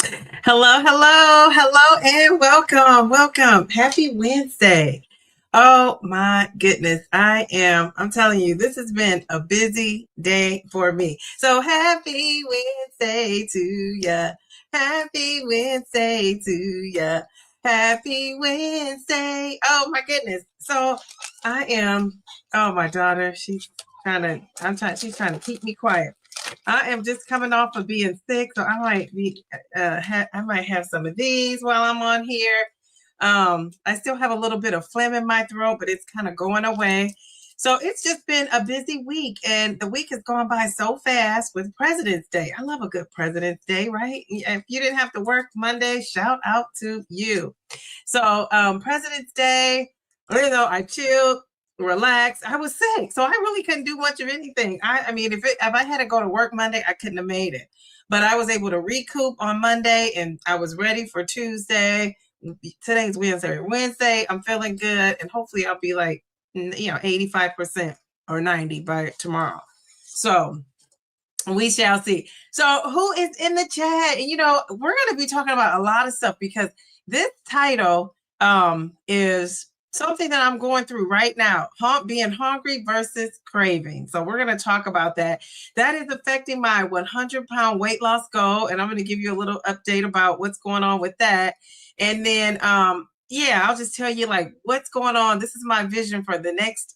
Hello, hello, hello, and welcome, welcome. Happy Wednesday. Oh my goodness. I'm telling you, this has been a busy day for me. So happy Wednesday to ya. Happy Wednesday to ya. Happy Wednesday. Oh my goodness. So my daughter, she's trying to keep me quiet. I am just coming off of being sick, so I might have some of these while I'm on here. I still have a little bit of phlegm in my throat, but it's kind of going away. So it's just been a busy week, and the week has gone by so fast with President's Day. I love a good President's Day, right? If you didn't have to work Monday, shout out to you. So President's Day, I chilled, relaxed. I was sick, so I really couldn't do much of anything. I mean, if I had to go to work Monday, I couldn't have made it. But I was able to recoup on Monday, and I was ready for Tuesday. Today's Wednesday. Wednesday, I'm feeling good, and hopefully, I'll be like 85% or 90 by tomorrow. So we shall see. So who is in the chat? And we're going to be talking about a lot of stuff because this title is something that I'm going through right now, being hungry versus craving. So we're going to talk about that. That is affecting my 100-pound weight loss goal. And I'm going to give you a little update about what's going on with that. And then, I'll just tell you like what's going on. This is my vision for the next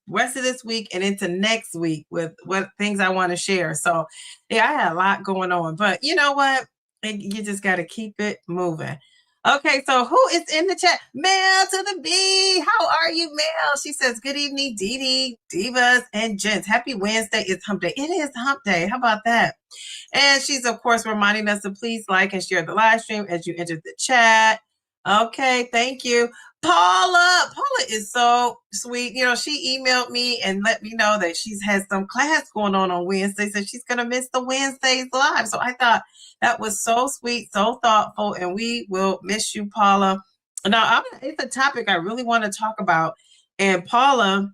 rest of this week and into next week with what things I want to share. So yeah, I had a lot going on, but you know what? You just got to keep it moving. Okay, so who is in the chat? Mel to the B. How are you, Mel? She says, good evening, Dee Dee, divas, and gents. Happy Wednesday. It's hump day. It is hump day. How about that? And she's, of course, reminding us to please like and share the live stream as you enter the chat. Okay, thank you. Paula is so sweet. She emailed me and let me know that she's had some class going on Wednesdays and she's going to miss the Wednesdays live. So I thought that was so sweet, so thoughtful, and we will miss you, Paula. Now, it's a topic I really want to talk about, and Paula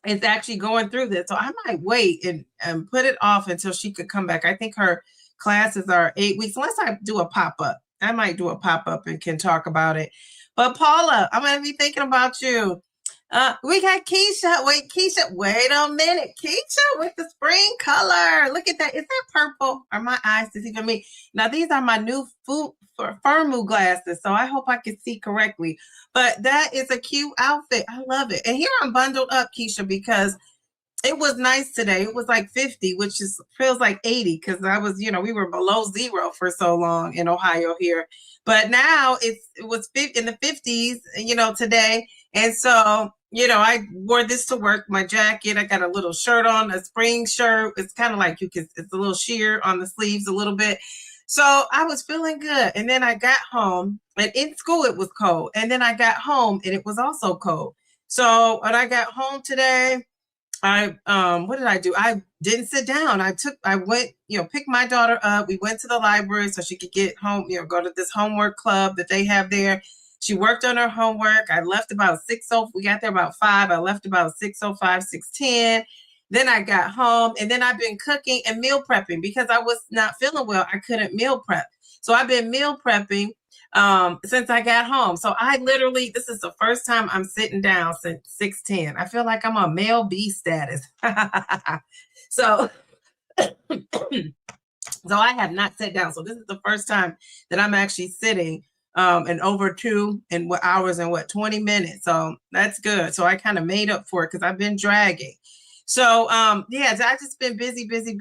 is actually going through this. So I might wait and put it off until she could come back. I think her classes are 8 weeks, unless I do a pop-up. I might do a pop-up and can talk about it. But Paula, I'm going to be thinking about you. We got Keisha. Wait a minute. Keisha with the spring color. Look at that. Is that purple? Are my eyes deceiving me? Now, these are my new Firmoo glasses, so I hope I can see correctly. But that is a cute outfit. I love it. And here I'm bundled up, Keisha, because it was nice today. It was like 50, which feels like 80 because we were below zero for so long in Ohio here. But now it was in the 50s, today. And so, I wore this to work, my jacket. I got a little shirt on, a spring shirt. It's kind of like it's a little sheer on the sleeves a little bit. So I was feeling good. And then I got home, and in school it was cold. And then I got home and it was also cold. So when I got home today, what did I do? I didn't sit down. I went, picked my daughter up. We went to the library so she could get home, go to this homework club that they have there. She worked on her homework. I left about 6:00. We got there about 5. I left about 6:05, 6:10. Then I got home, and then I've been cooking and meal prepping because I was not feeling well. I couldn't meal prep. So I've been meal prepping since I got home. So this is the first time I'm sitting down since 6:10. I feel like I'm on male B status. So I have not sat down. So this is the first time that I'm actually sitting in over 2 hours and 20 minutes. So that's good. So I kind of made up for it because I've been dragging. So, I've just been busy as a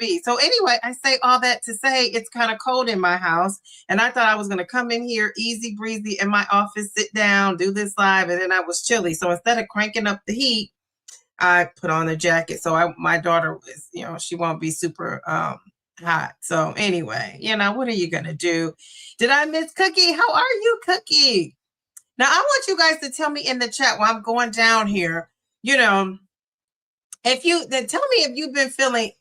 bee. So anyway, I say all that to say it's kind of cold in my house. And I thought I was going to come in here easy breezy in my office, sit down, do this live. And then I was chilly. So instead of cranking up the heat, I put on a jacket. So my daughter was, she won't be super hot. So anyway, what are you going to do? Did I miss Cookie? How are you, Cookie? Now, I want you guys to tell me in the chat while I'm going down here, then tell me if you've been feeling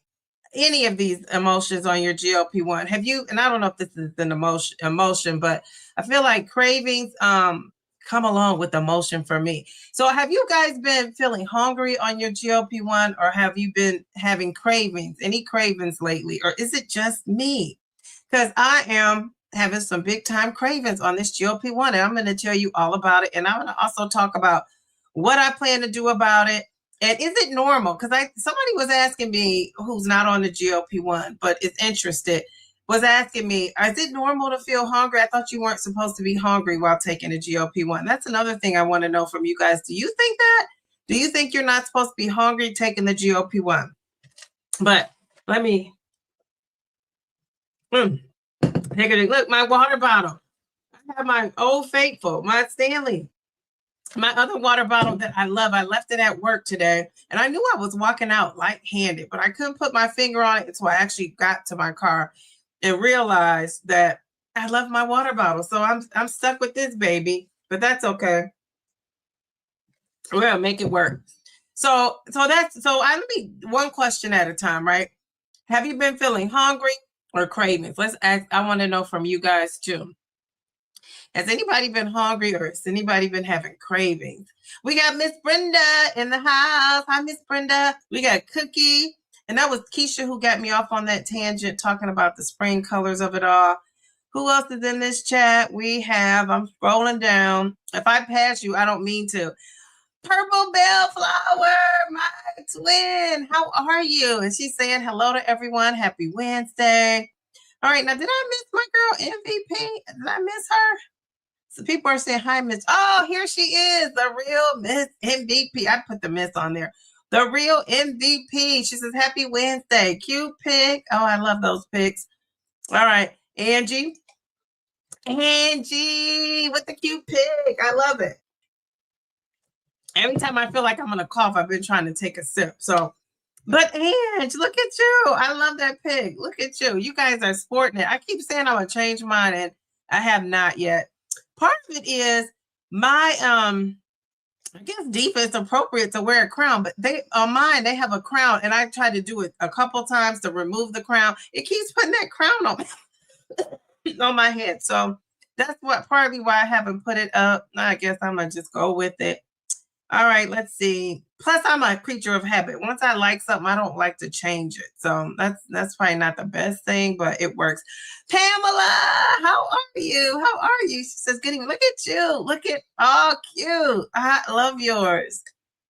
any of these emotions on your GLP-1. Have you, and I don't know if this is an emotion, but I feel like cravings come along with emotion for me. So have you guys been feeling hungry on your GLP-1, or have you been having cravings, any cravings lately, or is it just me? because I am having some big time cravings on this GLP-1, and I'm going to tell you all about it. And I'm going to also talk about what I plan to do about it. And is it normal? Because somebody was asking me, who's not on the GLP-1 but is interested, was asking me, is it normal to feel hungry? I thought you weren't supposed to be hungry while taking a GLP-1. That's another thing I want to know from you guys. Do you think that? Do you think you're not supposed to be hungry taking the GLP-1? But let me take a look. My water bottle. I have my Old Faithful, my Stanley, my other water bottle that I love. I left it at work today, and I knew I was walking out light-handed, but I couldn't put my finger on it until I actually got to my car and realized that I love my water bottle. So I'm stuck with this baby, but that's okay. We're gonna make it work. So let me one question at a time, right? Have you been feeling hungry or cravings? Let's ask. I want to know from you guys too. Has anybody been hungry or has anybody been having cravings? We got Miss Brenda in the house. Hi, Miss Brenda. We got Cookie. And that was Keisha who got me off on that tangent talking about the spring colors of it all. Who else is in this chat? I'm scrolling down. If I pass you, I don't mean to. Purple Bellflower, my twin. How are you? And she's saying hello to everyone. Happy Wednesday. All right, now did I miss my girl MVP? Did I miss her? So people are saying hi, Miss. Oh, here she is, the real Miss MVP. I put the Miss on there. The real MVP. She says, happy Wednesday. Cute pic. Oh, I love those pics. All right, Angie. Angie with the cute pic. I love it. Every time I feel like I'm going to cough, I've been trying to take a sip. But Ange, look at you. I love that pic. Look at you. You guys are sporting it. I keep saying I'm going to change mine, and I have not yet. Part of it is my, I guess deep is appropriate to wear a crown, but on mine, they have a crown, and I tried to do it a couple times to remove the crown. It keeps putting that crown on my head. So that's partly why I haven't put it up. I guess I'm going to just go with it. All right, let's see. Plus, I'm a creature of habit. Once I like something, I don't like to change it. So that's probably not the best thing, but it works. Pamela, how are you? How are you? She says, "Good evening." Look at you. Look at cute. I love yours.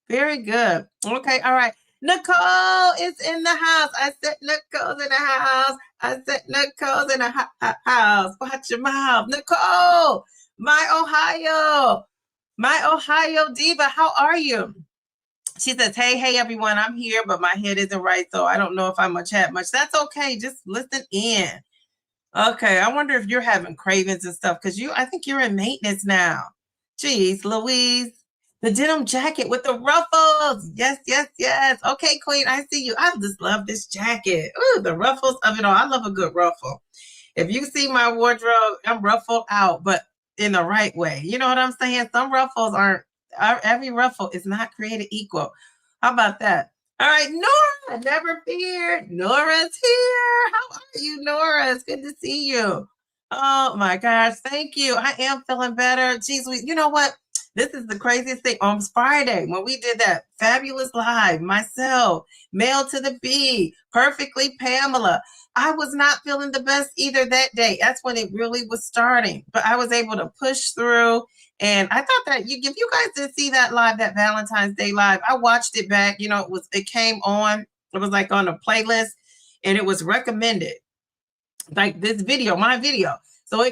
Very good. Okay, all right. Nicole is in the house. I said Nicole's in the house. I said Nicole's in the house. Watch your mouth. Nicole, my Ohio diva, how are you? She says, hey, everyone, I'm here, but my head isn't right, so I don't know if I'm going to chat much. That's okay. Just listen in. Okay, I wonder if you're having cravings and stuff, because I think you're in maintenance now. Jeez, Louise. The denim jacket with the ruffles. Yes. Okay, Queen, I see you. I just love this jacket. Ooh, the ruffles of it all. I love a good ruffle. If you see my wardrobe, I'm ruffled out, but in the right way. You know what I'm saying? Some ruffles every ruffle is not created equal. How about that? All right, Nora, never fear. Nora's here. How are you, Nora? It's good to see you. Oh my gosh, thank you. I am feeling better. Geez, you know what? This is the craziest thing. On Friday, when we did that fabulous live, myself, Mail to the B, Perfectly Pamela, I was not feeling the best either that day. That's when it really was starting. But I was able to push through. And I thought that if you guys did see that live, that Valentine's Day live, I watched it back. It came on. It was like on a playlist, and it was recommended. Like this video, my video. So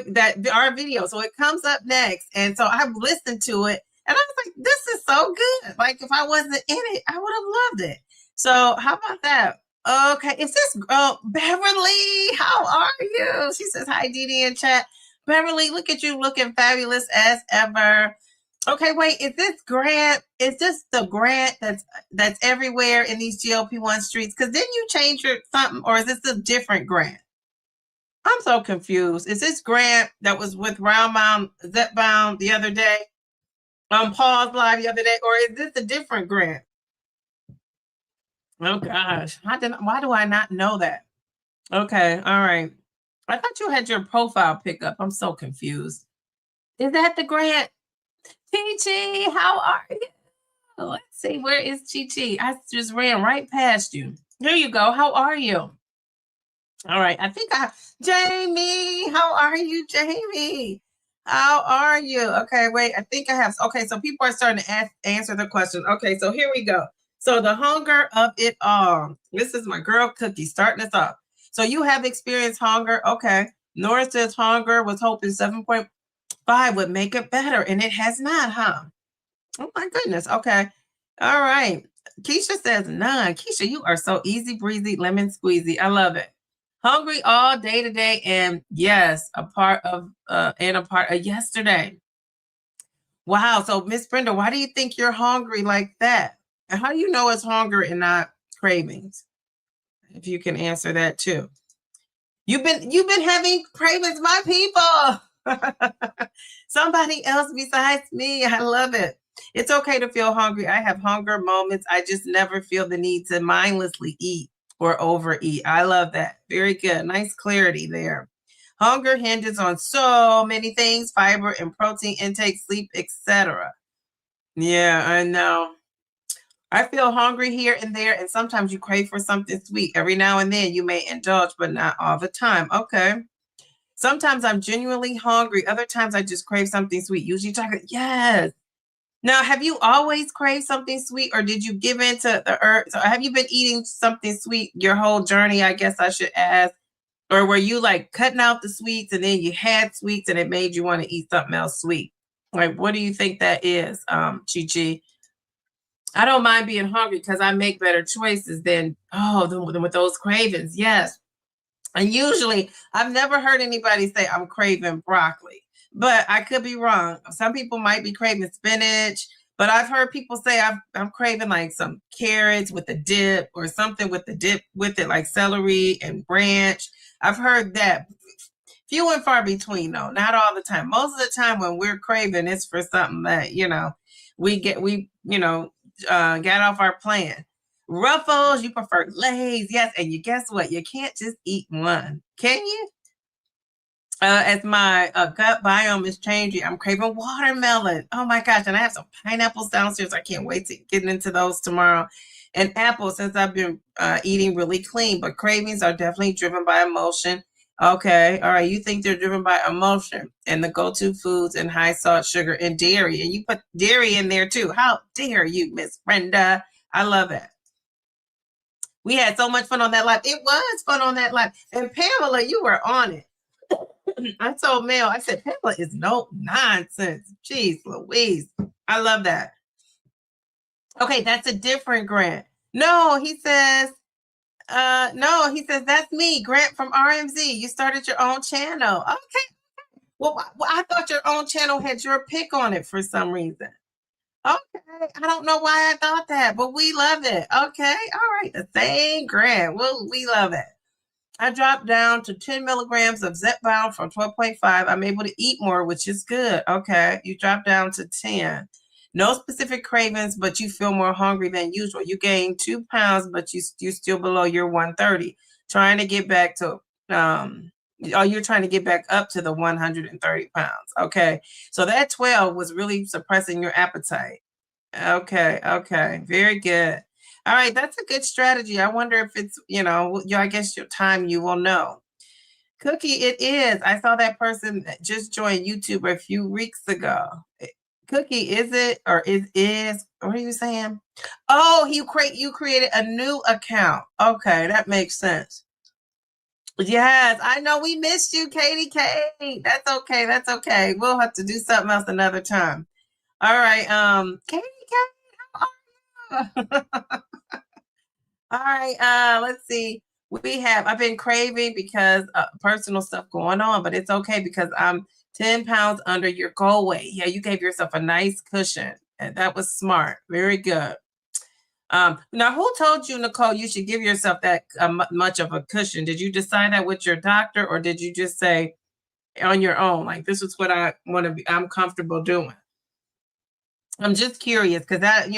our video. So it comes up next. And so I listened to it, and I was like, this is so good. Like if I wasn't in it, I would have loved it. So how about that? Okay, is this Beverly? How are you? She says, hi, Dee Dee in chat. Beverly, look at you looking fabulous as ever. Okay, wait, is this Grant? Is this the Grant that's everywhere in these GLP-1 streets? Because didn't you change something, or is this a different Grant? I'm so confused. Is this Grant that was with Zepbound the other day? Paul's live the other day, or is this a different Grant? Oh gosh, why do I not know that? Okay, all right. I thought you had your profile pick up. I'm so confused. Is that the Grant? Chi, how are you? Let's see, where is Chi? I just ran right past you. Here you go. How are you? All right. I think Jamie, how are you, Jamie? How are you? Okay, wait. I think I have. Okay, so people are starting to answer the question. Okay, so here we go. So the hunger of it all. This is my girl Cookie starting us off. So you have experienced hunger. Okay. Nora says hunger was hoping 7.5 would make it better, and it has not, huh? Oh my goodness. Okay. All right. Keisha says none. Keisha, you are so easy breezy, lemon squeezy. I love it. Hungry all day today, and yes, a part of yesterday. Wow. So Miss Brenda, why do you think you're hungry like that? And how do you know it's hunger and not cravings? If you can answer that too. You've been having cravings, my people. Somebody else besides me. I love it. It's okay to feel hungry. I have hunger moments. I just never feel the need to mindlessly eat or overeat. I love that. Very good. Nice clarity there. Hunger hinges on so many things, fiber and protein intake, sleep, etc. Yeah, I know. I feel hungry here and there, and sometimes you crave for something sweet. Every now and then you may indulge, but not all the time. Okay. Sometimes I'm genuinely hungry. Other times I just crave something sweet. Usually chocolate. Yes. Now, have you always craved something sweet, or did you give in to the herbs? Or have you been eating something sweet your whole journey? I guess I should ask. Or were you like cutting out the sweets and then you had sweets and it made you want to eat something else sweet? Like, what do you think that is, Chi Chi? I don't mind being hungry because I make better choices than with those cravings. Yes. And usually I've never heard anybody say I'm craving broccoli, but I could be wrong. Some people might be craving spinach, but I've heard people say I'm craving like some carrots with a dip or something with the dip with it, like celery and ranch. I've heard that. Few and far between though, not all the time. Most of the time when we're craving, it's for something that, got off our plan. Ruffles, you prefer Lay's, yes, and you guess what? You can't just eat one, can you? As my gut biome is changing, I'm craving watermelon. Oh my gosh, and I have some pineapples downstairs. I can't wait to get into those tomorrow. And apples, since I've been eating really clean, but cravings are definitely driven by emotion. Okay, all right. You think they're driven by emotion and the go-to foods and high salt, sugar, and dairy, and you put dairy in there too. How dare you, Miss Brenda? I love it. We had so much fun on that live. It was fun on that live. And Pamela, you were on it. I told Mel, I said, Pamela is no nonsense. Jeez Louise. I love that. Okay, that's a different Grant. No, he says, that's me, Grant from RMZ. You started your own channel. Okay. Well, I thought your own channel had your pick on it for some reason. Okay. I don't know why I thought that, but we love it. Okay. All right. The same Grant. Well, we love it. I dropped down to 10 milligrams of Zepbound from 12.5. I'm able to eat more, which is good. Okay. You dropped down to 10. No specific cravings, but you feel more hungry than usual. You gained 2 pounds, but you're still below your 130. Trying to get back to, you're trying to get back up to the 130 pounds. Okay. So that 12 was really suppressing your appetite. Okay. Okay. Very good. All right, that's a good strategy. I wonder if it's, I guess your time you will know. Cookie, it is. I saw that person that just joined YouTube a few weeks ago. Cookie, is it or is what are you saying? Oh, you created a new account. Okay, that makes sense. Yes, I know we missed you, Katie K. That's okay. That's okay. We'll have to do something else another time. All right, Katie K, how are you? All right, let's see. I've been craving because personal stuff going on, but it's okay because I'm 10 pounds under your goal weight. Yeah, you gave yourself a nice cushion, and that was smart. Very good. Now, who told you, Nicole, you should give yourself that much of a cushion? Did you decide that with your doctor, or did you just say on your own, like, this is what I want to be, I'm comfortable doing? I'm just curious because that,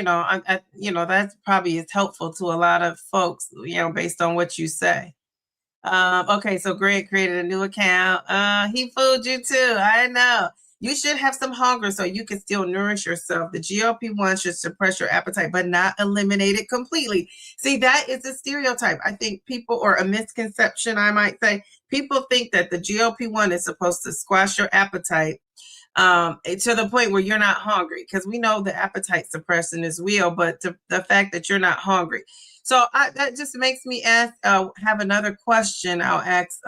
that's probably is helpful to a lot of folks, based on what you say. Okay, so Greg created a new account. He fooled you too. I know. You should have some hunger so you can still nourish yourself. The GLP-1 should suppress your appetite, but not eliminate it completely. See, that is a stereotype. I think people, or a misconception, I might say, people think that the GLP-1 is supposed to squash your appetite to the point where you're not hungry, because we know the appetite suppression is real, but the fact that you're not hungry. So that just makes me ask, have another question I'll ask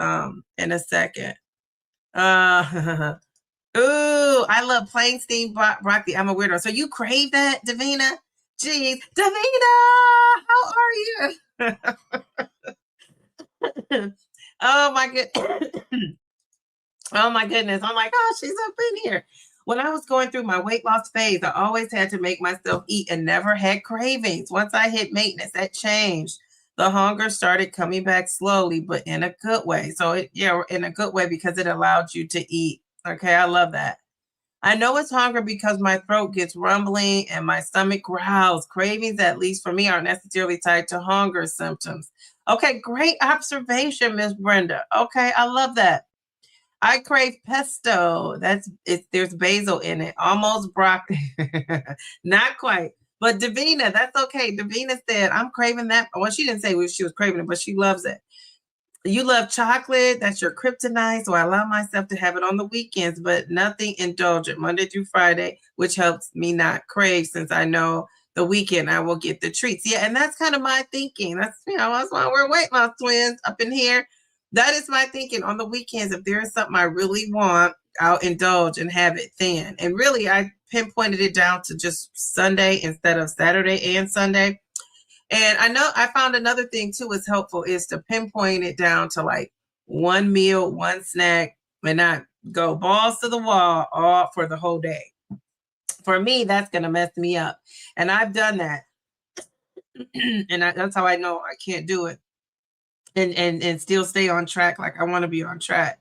in a second. Ooh, I love plain steamed broccoli. I'm a weirdo. So you crave that, Davina? Jeez. Davina, how are you? Oh my goodness. Oh my goodness. I'm like, oh, she's up in here. When I was going through my weight loss phase, I always had to make myself eat and never had cravings. Once I hit maintenance, that changed. The hunger started coming back slowly, but in a good way. So in a good way, because it allowed you to eat. Okay, I love that. I know it's hunger because my throat gets rumbling and my stomach growls. Cravings, at least for me, aren't necessarily tied to hunger symptoms. Okay, great observation, Miss Brenda. Okay, I love that. I crave pesto. There's basil in it. Almost broccoli. Not quite. But Davina, that's okay. Davina said, I'm craving that. Well, she didn't say she was craving it, but she loves it. You love chocolate. That's your kryptonite. So I allow myself to have it on the weekends, but nothing indulgent, Monday through Friday, which helps me not crave, since I know the weekend I will get the treats. Yeah, and that's kind of my thinking. That's why we're weight loss twins up in here. That is my thinking. On the weekends, if there is something I really want, I'll indulge and have it then. And really, I pinpointed it down to just Sunday instead of Saturday and Sunday. And I know I found another thing too is helpful, is to pinpoint it down to like one meal, one snack, and not go balls to the wall all for the whole day. For me, that's going to mess me up. And I've done that. And that's how I know I can't do it and still stay on track like I want to be on track.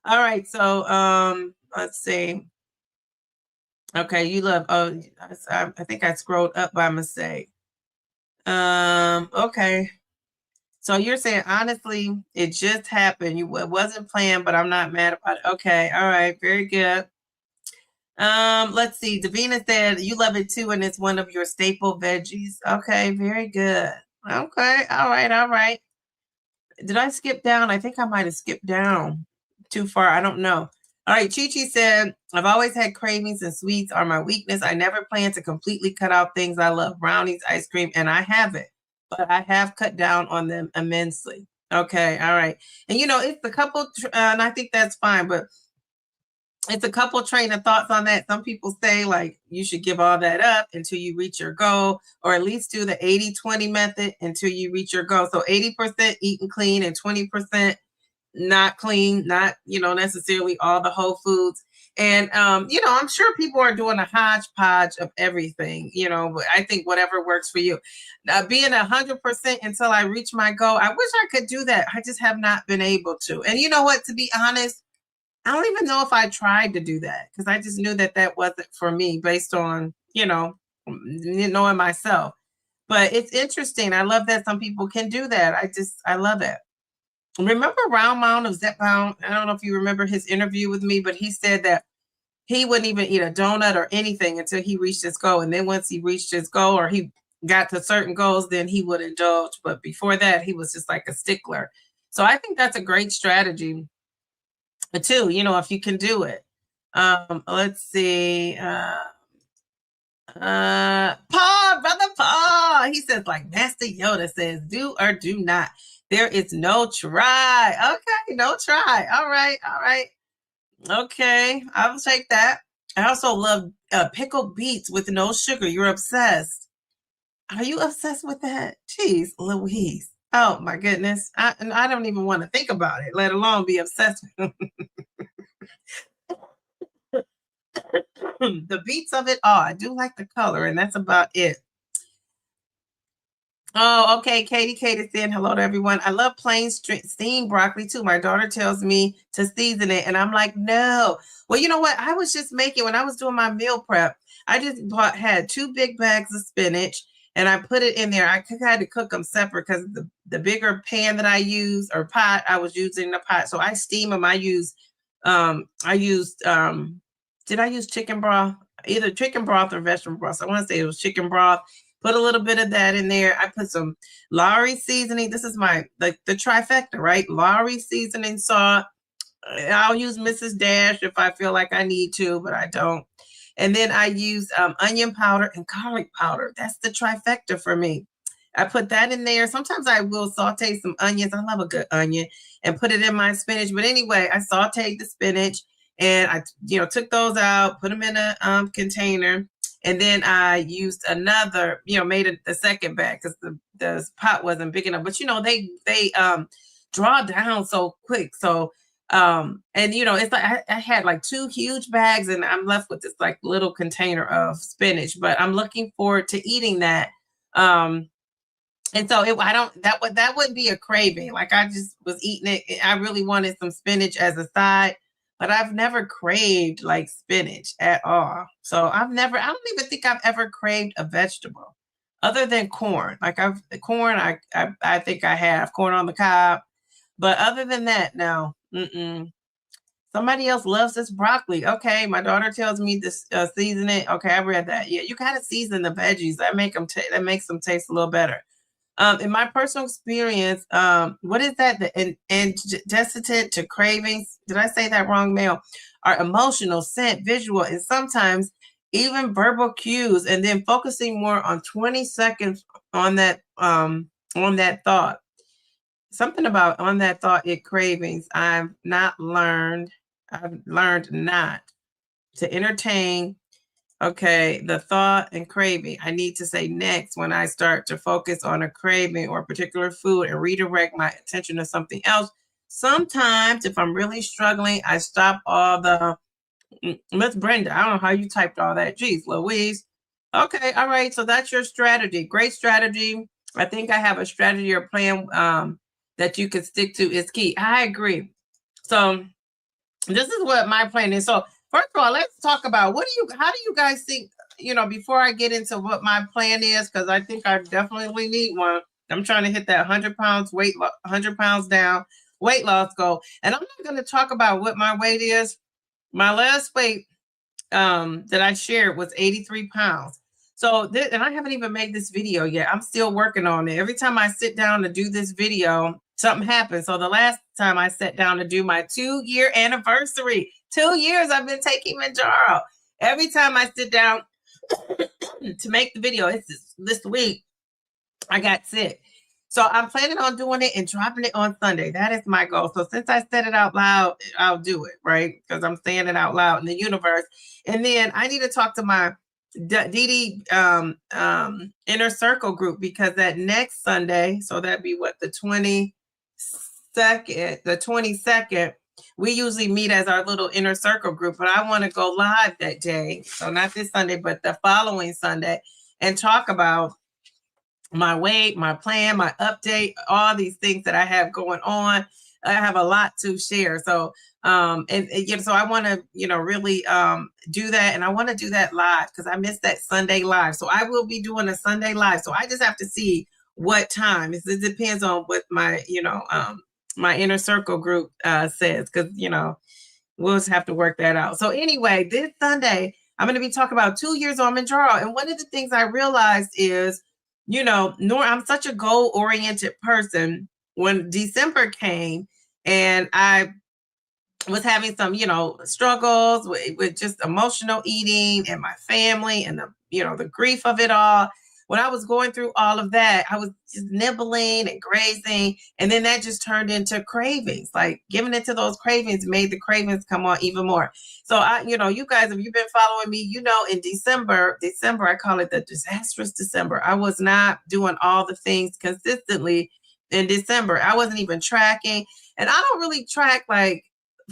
All right. So let's see. Okay, you love, I think I scrolled up by mistake. Okay. So you're saying, honestly, it just happened. It wasn't planned, but I'm not mad about it. Okay. All right. Very good. Let's see. Davina said you love it too, and it's one of your staple veggies. Okay. Very good. Okay. All right. All right. Did I skip down? I think I might have skipped down too far. I don't know. All right. Chi-Chi said, I've always had cravings, and sweets are my weakness. I never plan to completely cut out things I love, brownies, ice cream, and I haven't, but I have cut down on them immensely. Okay. All right. And it's a couple, and I think that's fine, but it's a couple train of thoughts on that. Some people say like you should give all that up until you reach your goal, or at least do the 80-20 method until you reach your goal. So 80% eating clean and 20% not clean, not, necessarily all the whole foods. And, I'm sure people are doing a hodgepodge of everything, but I think whatever works for you. Being 100% until I reach my goal, I wish I could do that. I just have not been able to. And you know what, to be honest, I don't even know if I tried to do that, because I just knew that wasn't for me based on, knowing myself. But it's interesting. I love that some people can do that. I love it. Remember Round Mound of Zepbound? I don't know if you remember his interview with me, but he said that he wouldn't even eat a donut or anything until he reached his goal. And then once he reached his goal, or he got to certain goals, then he would indulge. But before that, he was just like a stickler. So I think that's a great strategy too, if you can do it. Let's see. Paul, brother Paul, he says, like Master Yoda says, do or do not. There is no try. Okay, no try. All right, all right. Okay, I'll take that. I also love pickled beets with no sugar. You're obsessed. Are you obsessed with that? Jeez, Louise. Oh my goodness. I don't even want to think about it, let alone be obsessed with the beets of it all. I do like the color, and that's about it. Oh, okay. Katie saying hello to everyone. I love plain steamed broccoli too. My daughter tells me to season it, and I'm like, no. Well, you know what? I was just making, when I was doing my meal prep, I just had 2 big bags of spinach, and I put it in there. I had to cook them separate because the bigger pan that I use, or pot, I was using the pot. So I steam them. I used did I use chicken broth? Either chicken broth or vegetable broth. So I want to say it was chicken broth. Put a little bit of that in there. I put some Lowry seasoning. This is my the trifecta, right? Lowry seasoning, salt. I'll use Mrs. Dash if I feel like I need to, but I don't. And then I use onion powder and garlic powder. That's the trifecta for me. I put that in there. Sometimes I will saute some onions. I love a good onion, and put it in my spinach. But anyway, I sauteed the spinach, and I, took those out, put them in a container. And then I used another, made a second bag because the pot wasn't big enough. But, they draw down so quick. So, and it's like I had like 2 huge bags, and I'm left with this like little container of spinach. But I'm looking forward to eating that. And so that wouldn't be a craving. Like I just was eating it. I really wanted some spinach as a side, but I've never craved like spinach at all. So I don't even think I've ever craved a vegetable other than corn. Like I think I have corn on the cob, but other than that, no. Somebody else loves this broccoli. Okay, my daughter tells me this season it. Okay, I read that. Yeah, you gotta season the veggies. That makes them taste a little better. In my personal experience, what is that? The antecedent to cravings, did I say that wrong, Mel? Are emotional, scent, visual, and sometimes even verbal cues, and then focusing more on 20 seconds on that thought. Something about on that thought, it cravings. I've learned not to entertain the thought and craving. I need to say next when I start to focus on a craving or a particular food and redirect my attention to something else. Sometimes if I'm really struggling, I stop all the, Miss Brenda, I don't know how you typed all that. Geez, Louise. Okay, all right. So that's your strategy. Great strategy. I think I have a strategy or plan that you can stick to is key. I agree. So this is what my plan is. So first of all, let's talk about how do you guys think, before I get into what my plan is, because I think I definitely need one. I'm trying to hit that 100 pounds 100 pounds down weight loss goal. And I'm not going to talk about what my weight is. My last weight that I shared was 83 pounds. So, and I haven't even made this video yet. I'm still working on it. Every time I sit down to do this video, something happens. So the last time I sat down to do my 2-year anniversary, 2 years I've been taking Mounjaro. Every time I sit down to make the video, it's this week, I got sick. So I'm planning on doing it and dropping it on Sunday. That is my goal. So since I said it out loud, I'll do it, right? Because I'm saying it out loud in the universe. And then I need to talk to my Dee inner circle group, because that next Sunday, so that'd be what, the 22nd, we usually meet as our little inner circle group, but I want to go live that day. So not this Sunday, but the following Sunday, and talk about my weight, my plan, my update, all these things that I have going on. I have a lot to share. So, so I want to, really do that. And I want to do that live because I missed that Sunday live. So I will be doing a Sunday live. So I just have to see what time. It depends on what my, my inner circle group says, because, we'll just have to work that out. So anyway, this Sunday, I'm going to be talking about 2 years on Mounjaro. And one of the things I realized is, I'm such a goal-oriented person. When December came and I was having some, struggles with just emotional eating and my family and the grief of it all. When I was going through all of that, I was just nibbling and grazing. And then that just turned into cravings. Like giving into those cravings made the cravings come on even more. So you guys, if you've been following me, in December, I call it the disastrous December. I was not doing all the things consistently in December. I wasn't even tracking. And I don't really track like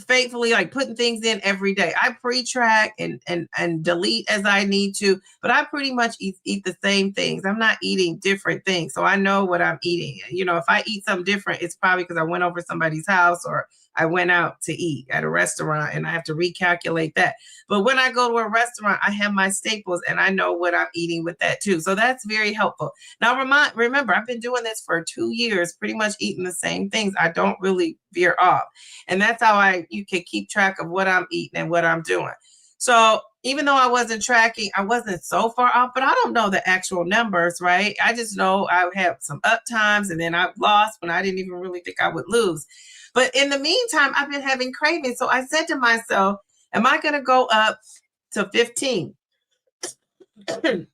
faithfully, like putting things in every day. I pre-track and delete as I need to, but I pretty much eat the same things. I'm not eating different things. So I know what I'm eating. If I eat something different, it's probably because I went over somebody's house or I went out to eat at a restaurant and I have to recalculate that. But when I go to a restaurant, I have my staples and I know what I'm eating with that too. So that's very helpful. Now, remember, I've been doing this for 2 years, pretty much eating the same things. I don't really veer off. And that's how you can keep track of what I'm eating and what I'm doing. So even though I wasn't tracking, I wasn't so far off, but I don't know the actual numbers, right? I just know I had some up times and then I lost when I didn't even really think I would lose. But in the meantime, I've been having cravings. So I said to myself, am I going to go up to 15?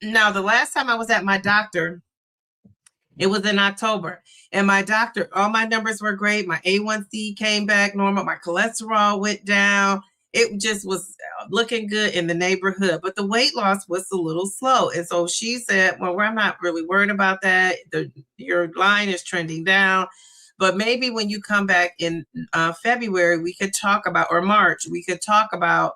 Now, the last time I was at my doctor, it was in October. And my doctor, all my numbers were great. My A1C came back normal. My cholesterol went down. It just was looking good in the neighborhood. But the weight loss was a little slow. And so she said, well, I'm not really worried about that. Your line is trending down. But maybe when you come back in February, we could talk about, or March, we could talk about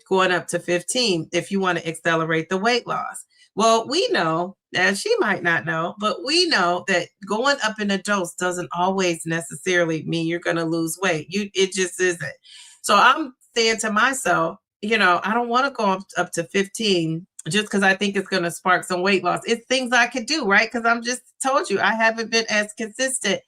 going up to 15 if you want to accelerate the weight loss. Well, we know, and she might not know, but we know that going up in a dose doesn't always necessarily mean you're going to lose weight. It just isn't. So I'm saying to myself, I don't want to go up to 15 just because I think it's going to spark some weight loss. It's things I could do, right? Because I'm just told you, I haven't been as consistent,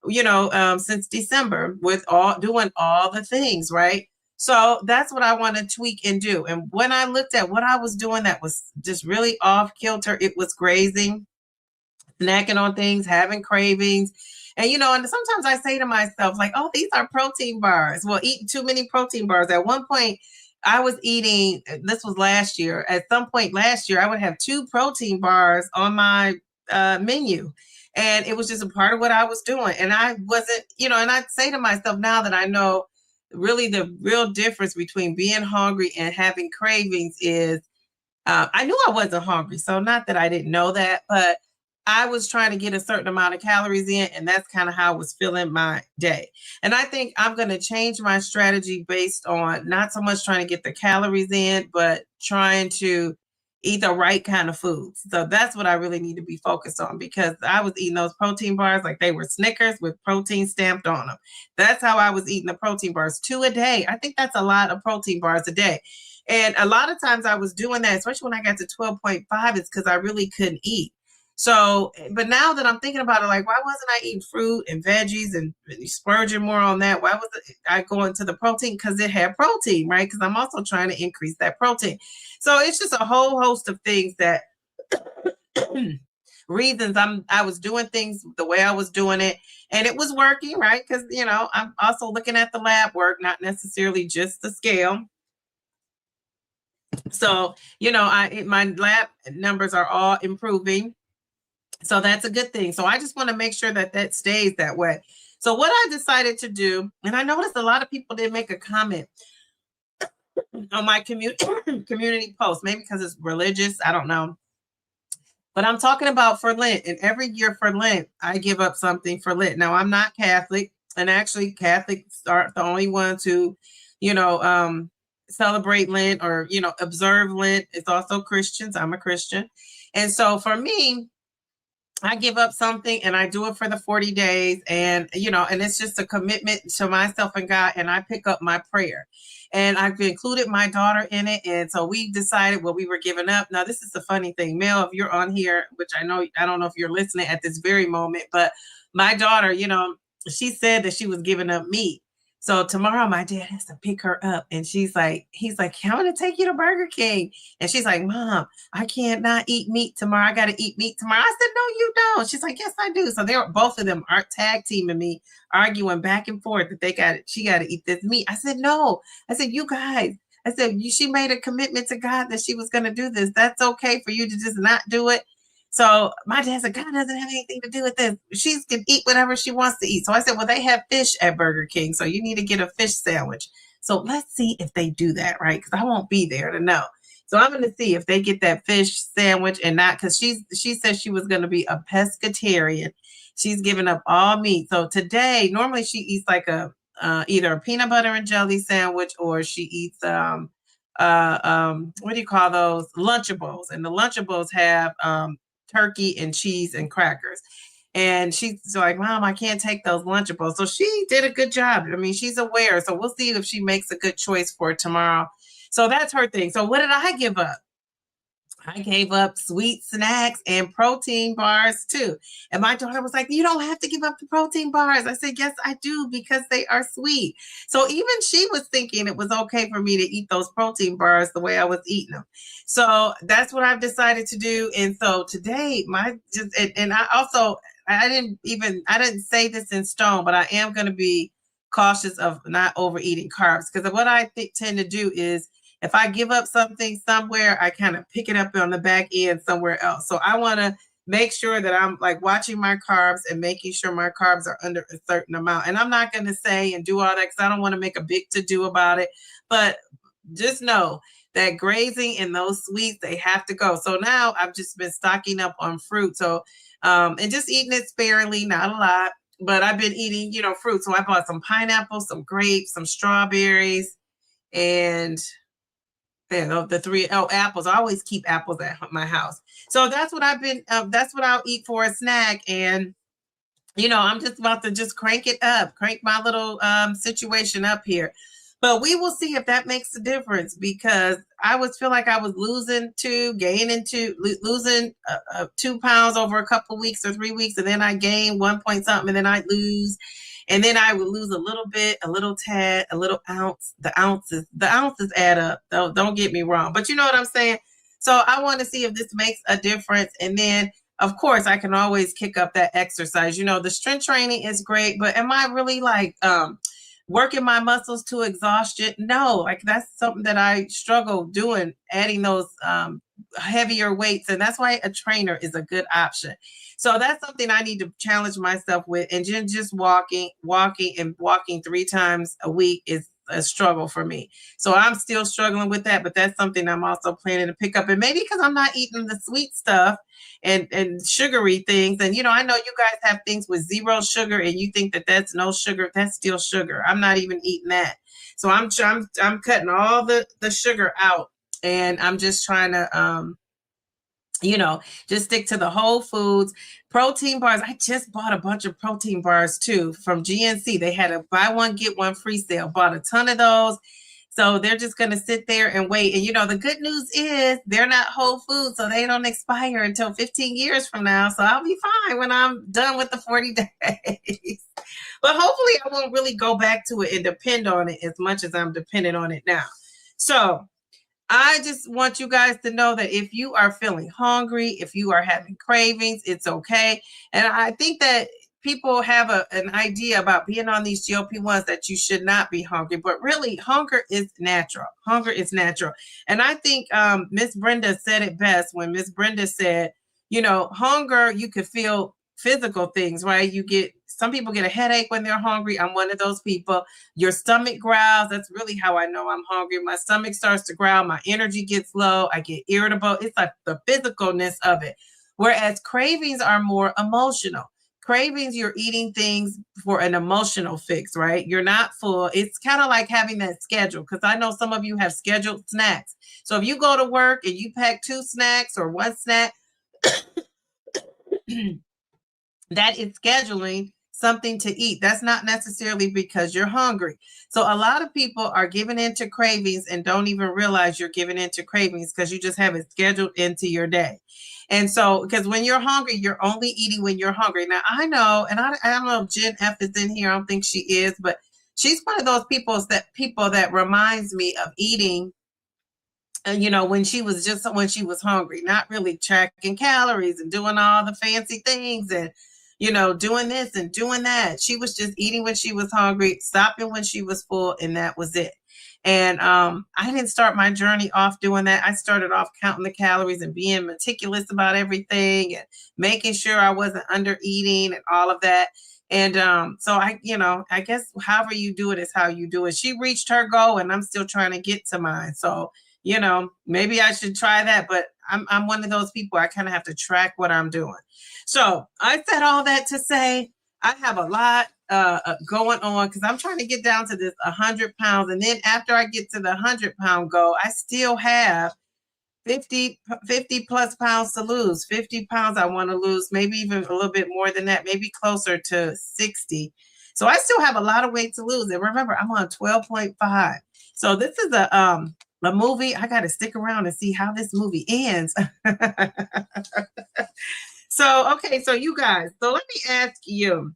since December with doing all the things, right? So that's what I want to tweak and do. And when I looked at what I was doing that was just really off kilter, it was grazing, snacking on things, having cravings. And, and sometimes I say to myself, like, oh, these are protein bars. Well, eating too many protein bars. At one point, I was eating, this was last year. At some point last year, I would have 2 protein bars on my menu. And it was just a part of what I was doing. And I wasn't, and I'd say to myself now that I know really the real difference between being hungry and having cravings is I knew I wasn't hungry. So not that I didn't know that, but I was trying to get a certain amount of calories in, and that's kind of how I was feeling my day. And I think I'm going to change my strategy based on not so much trying to get the calories in, but trying to eat the right kind of foods. So that's what I really need to be focused on, because I was eating those protein bars like they were Snickers with protein stamped on them. That's how I was eating the protein bars, 2 a day. I think that's a lot of protein bars a day. And a lot of times I was doing that, especially when I got to 12.5, it's because I really couldn't eat. So, but now that I'm thinking about it, like, why wasn't I eating fruit and veggies and splurging more on that? Why was I going to the protein? Because it had protein, right? Because I'm also trying to increase that protein. So it's just a whole host of things that reasons I was doing things the way I was doing it, and it was working, right? Because I'm also looking at the lab work, not necessarily just the scale. So my lab numbers are all improving. So that's a good thing. So I just want to make sure that stays that way. So what I decided to do, and I noticed a lot of people did make a comment on my community post, maybe because it's religious, I don't know. But I'm talking about for Lent, and every year for Lent, I give up something for Lent. Now, I'm not Catholic, and actually Catholics aren't the only ones who, celebrate Lent or, observe Lent. It's also Christians. I'm a Christian. And so for me, I give up something and I do it for the 40 days, and and it's just a commitment to myself and God, and I pick up my prayer, and I've included my daughter in it. And so we decided what we were giving up. Now, this is the funny thing, Mel, if you're on here, which I don't know if you're listening at this very moment, but my daughter, she said that she was giving up meat. So tomorrow my dad has to pick her up, and he's like, I'm going to take you to Burger King. And she's like, Mom, I can't not eat meat tomorrow. I got to eat meat tomorrow. I said, no, you don't. She's like, yes, I do. So both of them are tag teaming me, arguing back and forth that she got to eat this meat. I said, no. I said, you guys, she made a commitment to God that she was going to do this. That's okay for you to just not do it. So my dad said, God doesn't have anything to do with this. She can eat whatever she wants to eat. So I said, well, they have fish at Burger King, so you need to get a fish sandwich. So let's see if they do that, right? Because I won't be there to know. So I'm going to see if they get that fish sandwich and not, because she said she was going to be a pescatarian. She's giving up all meat. So today, normally she eats like either a peanut butter and jelly sandwich, or she eats what do you call those? Lunchables. And the Lunchables have turkey and cheese and crackers. And she's like, Mom, I can't take those Lunchables. So she did a good job. I mean, she's aware. So we'll see if she makes a good choice for tomorrow. So that's her thing. So what did I give up? I gave up sweet snacks and protein bars too. And my daughter was like, you don't have to give up the protein bars. I said, yes, I do, because they are sweet. So even she was thinking it was okay for me to eat those protein bars the way I was eating them. So that's what I've decided to do. And so today, and I also, I didn't say this in stone, but I am going to be cautious of not overeating carbs, because what I tend to do is, if I give up something somewhere, I kind of pick it up on the back end somewhere else. So I want to make sure that I'm like watching my carbs and making sure my carbs are under a certain amount. And I'm not going to say and do all that, because I don't want to make a big to do about it. But just know that grazing and those sweets, they have to go. So now I've just been stocking up on fruit. So, and just eating it sparingly, not a lot, but I've been eating, fruit. So I bought some pineapples, some grapes, some strawberries, and apples. I always keep apples at my house. So that's what that's what I'll eat for a snack. And, I'm just about to just crank it up, crank my little situation up here. But we will see if that makes a difference, because I feel like I was losing 2 pounds over a couple of weeks or 3 weeks. And then I gain 1 point something, and then I lose. And then I would lose a little bit, a little tad, a little ounce. The ounces add up. Don't get me wrong. But you know what I'm saying? So I want to see if this makes a difference. And then, of course, I can always kick up that exercise. The strength training is great, but am I really like working my muscles to exhaustion? No, like that's something that I struggle doing, adding those heavier weights. And that's why a trainer is a good option. So that's something I need to challenge myself with. And just walking 3 times a week is a struggle for me. So I'm still struggling with that, but that's something I'm also planning to pick up. And maybe because I'm not eating the sweet stuff and sugary things. And, I know you guys have things with 0 sugar, and you think that that's no sugar. That's still sugar. I'm not even eating that. So I'm cutting all the sugar out, and I'm just trying to, just stick to the whole foods. Protein bars. I just bought a bunch of protein bars too from GNC. They had a buy one, get one free sale. Bought a ton of those. So they're just going to sit there and wait. And, the good news is they're not whole foods, so they don't expire until 15 years from now. So I'll be fine when I'm done with the 40 days. But hopefully I won't really go back to it and depend on it as much as I'm dependent on it now. So I just want you guys to know that if you are feeling hungry, if you are having cravings, it's okay. And I think that people have an idea about being on these GLP-1s that you should not be hungry, but really hunger is natural. Hunger is natural. And I think Miss Brenda said it best when Miss Brenda said, hunger, you could feel physical things, right? Some people get a headache when they're hungry. I'm one of those people. Your stomach growls. That's really how I know I'm hungry. My stomach starts to growl. My energy gets low. I get irritable. It's like the physicalness of it. Whereas cravings are more emotional. Cravings, you're eating things for an emotional fix, right? You're not full. It's kind of like having that schedule, because I know some of you have scheduled snacks. So if you go to work and you pack 2 snacks or 1 snack, that is scheduling something to eat. That's not necessarily because you're hungry. So a lot of people are giving into cravings and don't even realize you're giving into cravings because you just have it scheduled into your day. And so, because when you're hungry, you're only eating when you're hungry. Now, I know, and I don't know if Jen F is in here. I don't think she is, but she's one of those people that reminds me of eating, when she was hungry, not really tracking calories and doing all the fancy things and, doing this and doing that. She was just eating when she was hungry, stopping when she was full, and that was it. And I didn't start my journey off doing that. I started off counting the calories and being meticulous about everything and making sure I wasn't under eating and all of that. And so I guess however you do it is how you do it. She reached her goal, and I'm still trying to get to mine. So, maybe I should try that, but I'm one of those people. I kind of have to track what I'm doing. So I said all that to say I have a lot going on, because I'm trying to get down to this 100 pounds. And then after I get to the 100-pound goal, I still have 50 plus pounds to lose. 50 pounds I want to lose, maybe even a little bit more than that, maybe closer to 60. So I still have a lot of weight to lose. And remember, I'm on 12.5. So this is a a movie, I got to stick around and see how this movie ends. So, okay, so you guys, so let me ask you.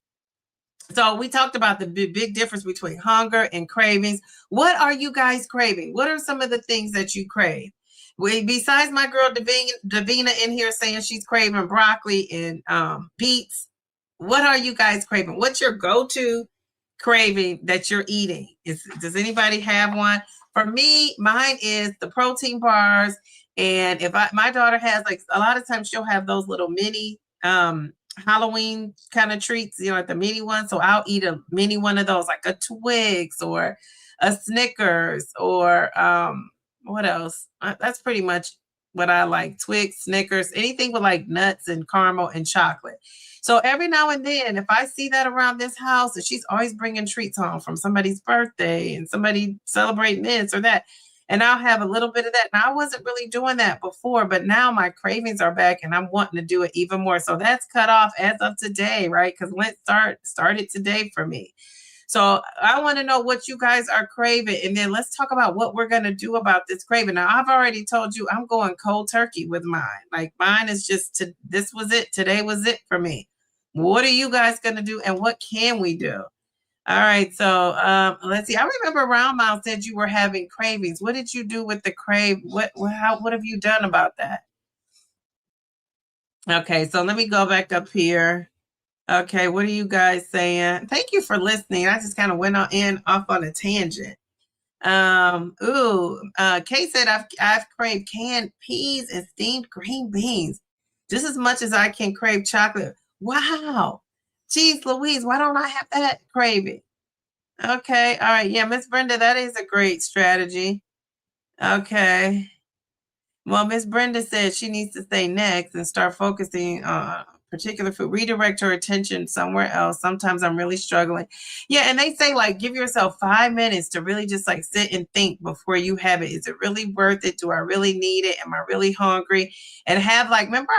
So we talked about the big difference between hunger and cravings. What are you guys craving? What are some of the things that you crave? Besides my girl Davina in here saying she's craving broccoli and beets, what are you guys craving? What's your go-to craving that you're eating? Does anybody have one? For me, mine is the protein bars. And if my daughter has, like, a lot of times she'll have those little mini Halloween kind of treats, like the mini one. So I'll eat a mini one of those, like a Twix or a Snickers or what else? That's pretty much what I like. Twix, Snickers, anything with like nuts and caramel and chocolate. So every now and then, if I see that around this house, and she's always bringing treats home from somebody's birthday and somebody celebrating this or that, and I'll have a little bit of that. Now, I wasn't really doing that before, but now my cravings are back and I'm wanting to do it even more. So that's cut off as of today, right? Because Lent started today for me. So I want to know what you guys are craving. And then let's talk about what we're going to do about this craving. Now, I've already told you I'm going cold turkey with mine. Like, mine is just, this was it. Today was it for me. What are you guys going to do? And what can we do? All right, so let's see. I remember Roundmouth said you were having cravings. What did you do with the crave? What have you done about that? Okay, so let me go back up here. Okay, what are you guys saying? Thank you for listening. I just kind of went off on a tangent. Kay said I've craved canned peas and steamed green beans just as much as I can crave chocolate. Wow. Geez Louise, why don't I have that craving? Okay. All right. Yeah, Miss Brenda, that is a great strategy. Okay. Well, Miss Brenda said she needs to stay next and start focusing on particular food, redirect her attention somewhere else. Sometimes I'm really struggling. Yeah, and they say, like, give yourself 5 minutes to really just like sit and think before you have it. Is it really worth it? Do I really need it? Am I really hungry? And have, like, remember,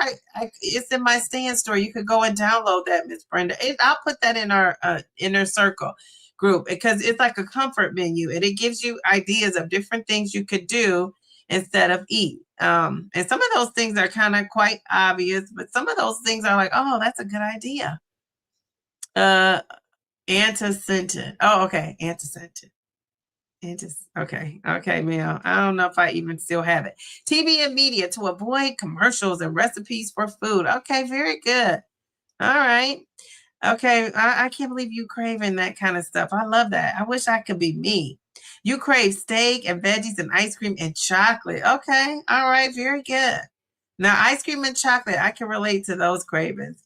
it's in my stand store. You could go and download that, Miss Brenda. I'll put that in our inner circle group because it's like a comfort menu and it gives you ideas of different things you could do instead of eat. And some of those things are kind of quite obvious, but some of those things are like, oh, that's a good idea. Antecedent. Oh, okay. Antecedent. Okay. Okay, Mel. I don't know if I even still have it. TV and media to avoid commercials and recipes for food. Okay, very good. All right. Okay. I can't believe you craving that kind of stuff. I love that. I wish I could be me. You crave steak and veggies and ice cream and chocolate. Okay. All right. Very good. Now, ice cream and chocolate, I can relate to those cravings.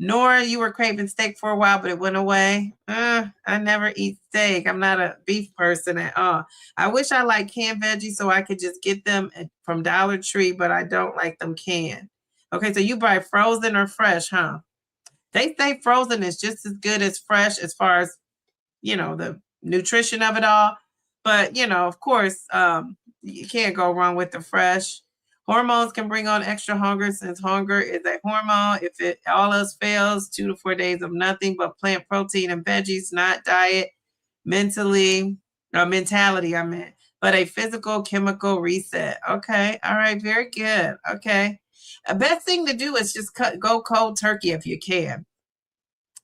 Nora, you were craving steak for a while, but it went away. I never eat steak. I'm not a beef person at all. I wish I liked canned veggies so I could just get them from Dollar Tree, but I don't like them canned. Okay, so you buy frozen or fresh, huh? They say frozen is just as good as fresh as far as, the nutrition of it all. But, of course, you can't go wrong with the fresh. Hormones can bring on extra hunger since hunger is a hormone. If it all else fails, 2 to 4 days of nothing but plant protein and veggies, not diet, mentality, I meant, but a physical chemical reset. Okay. All right. Very good. Okay. The best thing to do is just go cold turkey if you can.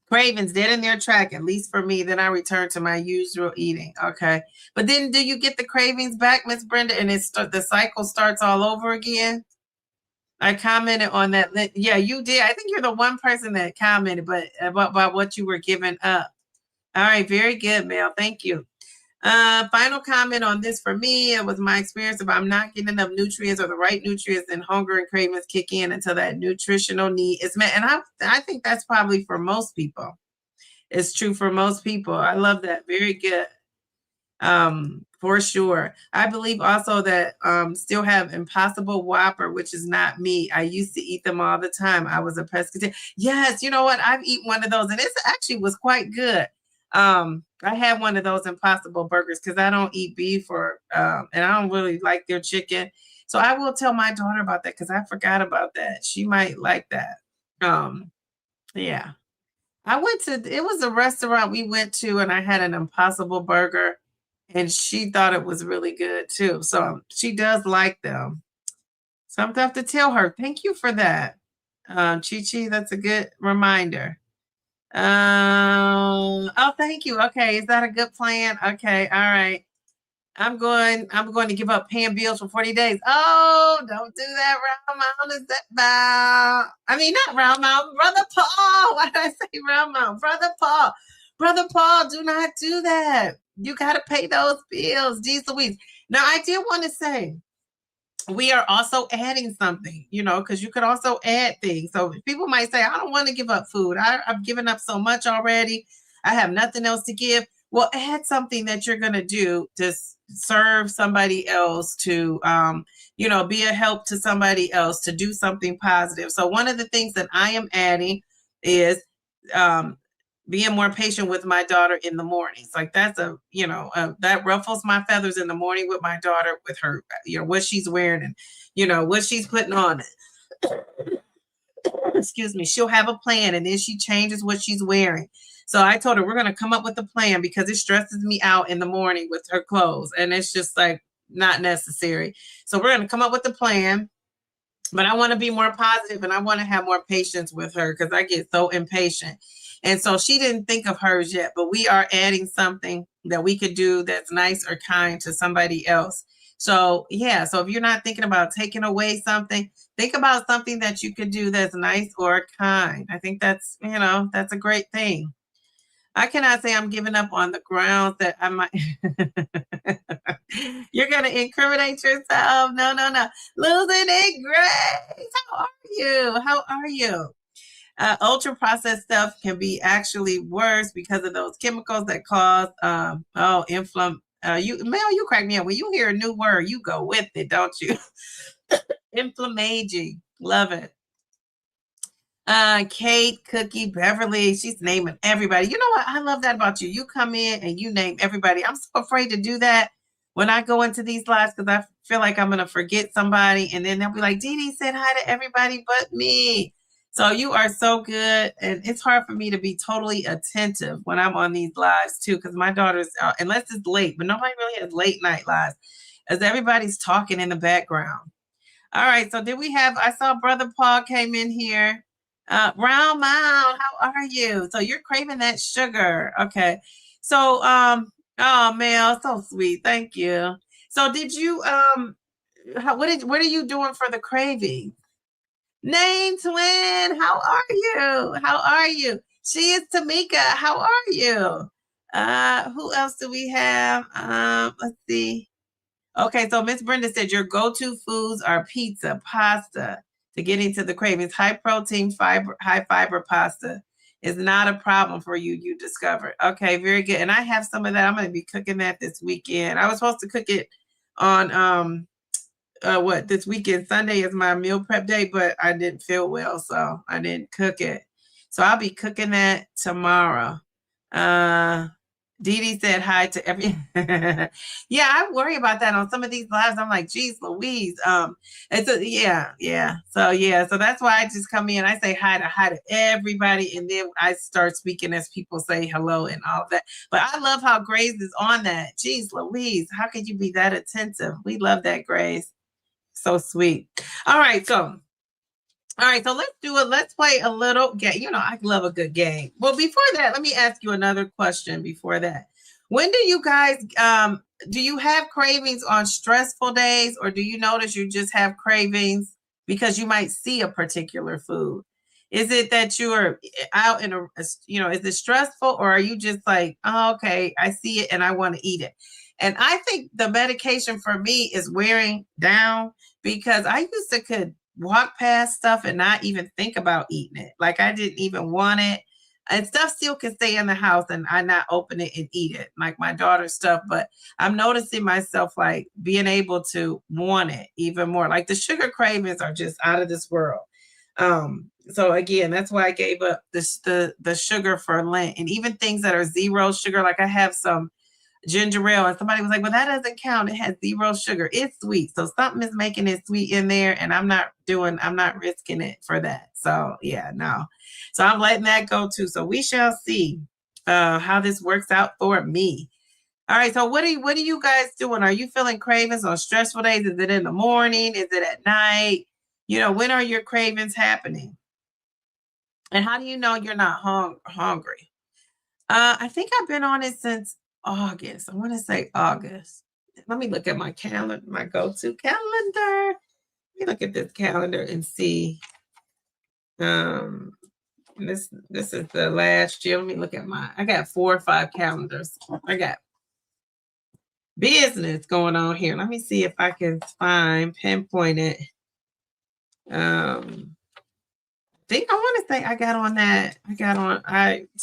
Cravings dead in their track, at least for me. Then I return to my usual eating. Okay. But then do you get the cravings back, Miss Brenda, and the cycle starts all over again? I commented on that. Yeah, you did. I think you're the one person that commented, but about what you were giving up. All right. Very good, Mel. Thank you. Final comment on this for me. It was my experience. If I'm not getting enough nutrients or the right nutrients, then hunger and cravings kick in until that nutritional need is met. And I think that's probably for most people. It's true for most people. I love that. Very good. For sure. I believe also that still have Impossible Whopper, which is not me. I used to eat them all the time. I was a pescatarian. Yes, you know what? I've eaten one of those, and it actually was quite good. I had one of those Impossible burgers because I don't eat beef and I don't really like their chicken. So I will tell my daughter about that because I forgot about that. She might like that. Yeah. It was a restaurant we went to and I had an Impossible burger and she thought it was really good too. So she does like them. So I'm gonna have to tell her. Thank you for that, Chi Chi. That's a good reminder. Oh, thank you. Okay, is that a good plan? Okay, all right. I'm going to give up paying bills for 40 days. Oh, don't do that, round mound. Is that about? I mean, not round mound, Brother Paul. Why did I say round mound? Brother Paul. Brother Paul, do not do that. You got to pay those bills. Jeez Louise. Now, I did want to say, we are also adding something, because you could also add things. So people might say, I don't want to give up food. I've given up so much already. I have nothing else to give. Well, add something that you're going to do to serve somebody else, to, be a help to somebody else, to do something positive. So one of the things that I am adding is being more patient with my daughter in the mornings. Like that's that ruffles my feathers in the morning with my daughter, with her, what she's wearing and, what she's putting on. Excuse me. She'll have a plan and then she changes what she's wearing. So I told her we're going to come up with a plan because it stresses me out in the morning with her clothes. And it's just like not necessary. So we're going to come up with a plan. But I want to be more positive and I want to have more patience with her because I get so impatient. And so she didn't think of hers yet, but we are adding something that we could do that's nice or kind to somebody else. So yeah, so if you're not thinking about taking away something, think about something that you could do that's nice or kind. I think that's a great thing. I cannot say I'm giving up on the grounds that I might. You're going to incriminate yourself. No. Losing it, Grace. How are you? Ultra processed stuff can be actually worse because of those chemicals that cause you crack me up. When you hear a new word, you go with it, don't you? Inflammaging. Love it. Kate, Cookie, Beverly, she's naming everybody. You know what? I love that about you. You come in and you name everybody. I'm so afraid to do that when I go into these lives because I feel like I'm going to forget somebody. And then they'll be like, Dee Dee said hi to everybody but me. So you are so good. And it's hard for me to be totally attentive when I'm on these lives too, because my daughter's, unless it's late, but nobody really has late night lives, as everybody's talking in the background. All right. So I saw Brother Paul came in here. Round Mound, how are you? So you're craving that sugar. Okay. So, oh, Mel, so sweet. Thank you. So did you, what are you doing for the craving? Name Twin, how are you? How are you? She is Tamika. How are you? Who else do we have? Let's see. Okay, so Miss Brenda said your go-to foods are pizza, pasta, to get into the cravings. High protein, high fiber pasta is not a problem for you, you discovered. Okay, very good. And I have some of that. I'm going to be cooking that this weekend. I was supposed to cook it on this weekend. Sunday is my meal prep day, but I didn't feel well, so I didn't cook it. So I'll be cooking that tomorrow. Dee Dee said hi to every. Yeah, I worry about that on some of these lives. I'm like, geez, Louise. Yeah. So that's why I just come in. I say hi to everybody, and then I start speaking as people say hello and all of that. But I love how Grace is on that. Geez, Louise, how could you be that attentive? We love that, Grace. So sweet. All right, so let's do it. Let's play a little game. I love a good game. Well, before that, let me ask you another question before that. When do you guys, do you have cravings on stressful days, or do you notice you just have cravings because you might see a particular food? Is it that you're out in is it stressful, or are you just like, oh, okay, I see it and I want to eat it? And I think the medication for me is wearing down because I used to could walk past stuff and not even think about eating it. Like I didn't even want it. And stuff still can stay in the house and I not open it and eat it, like my daughter's stuff. But I'm noticing myself like being able to want it even more. Like the sugar cravings are just out of this world. So again, that's why I gave up the sugar for Lent, and even things that are zero sugar. Like I have some ginger ale, and somebody was like, well, that doesn't count. It has zero sugar. It's sweet. So something is making it sweet in there, and I'm not risking it for that. So yeah, no. So I'm letting that go too. So we shall see how this works out for me. All right. So what are you guys doing? Are you feeling cravings on stressful days? Is it in the morning? Is it at night? When are your cravings happening? And how do you know you're not hungry? I think I've been on it since August. I want to say August. Let me look at my calendar, my go-to calendar. Let me look at this calendar and see. This is the last year. Let me look at I got 4 or 5 calendars. I got business going on here. Let me see if I can pinpoint it. I think I want to say I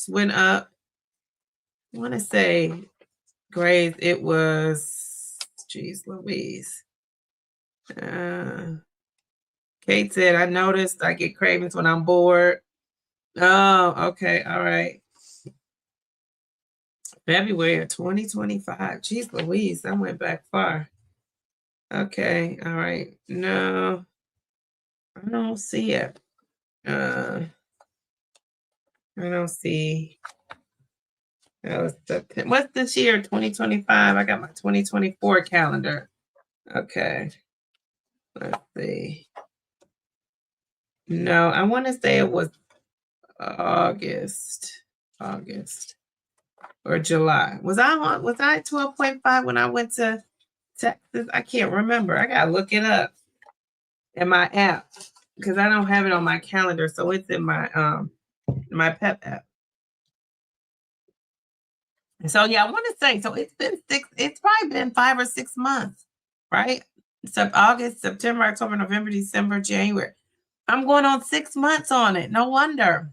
went up. I want to say grades. It was, geez Louise. Kate said, I noticed I get cravings when I'm bored. Oh, okay. All right. February of 2025. Geez Louise, I went back far. Okay. All right. No, I don't see it. I don't see. What's this year? 2025. I got my 2024 calendar. Okay. Let's see. No, I want to say it was August or July. Was I 12.5 when I went to Texas? I can't remember. I gotta look it up in my app because I don't have it on my calendar, so it's in my Pep app. So yeah, I want to say, so it's probably been 5 or 6 months, right? August, September, October, November, December, January. I'm going on 6 months on it. No wonder.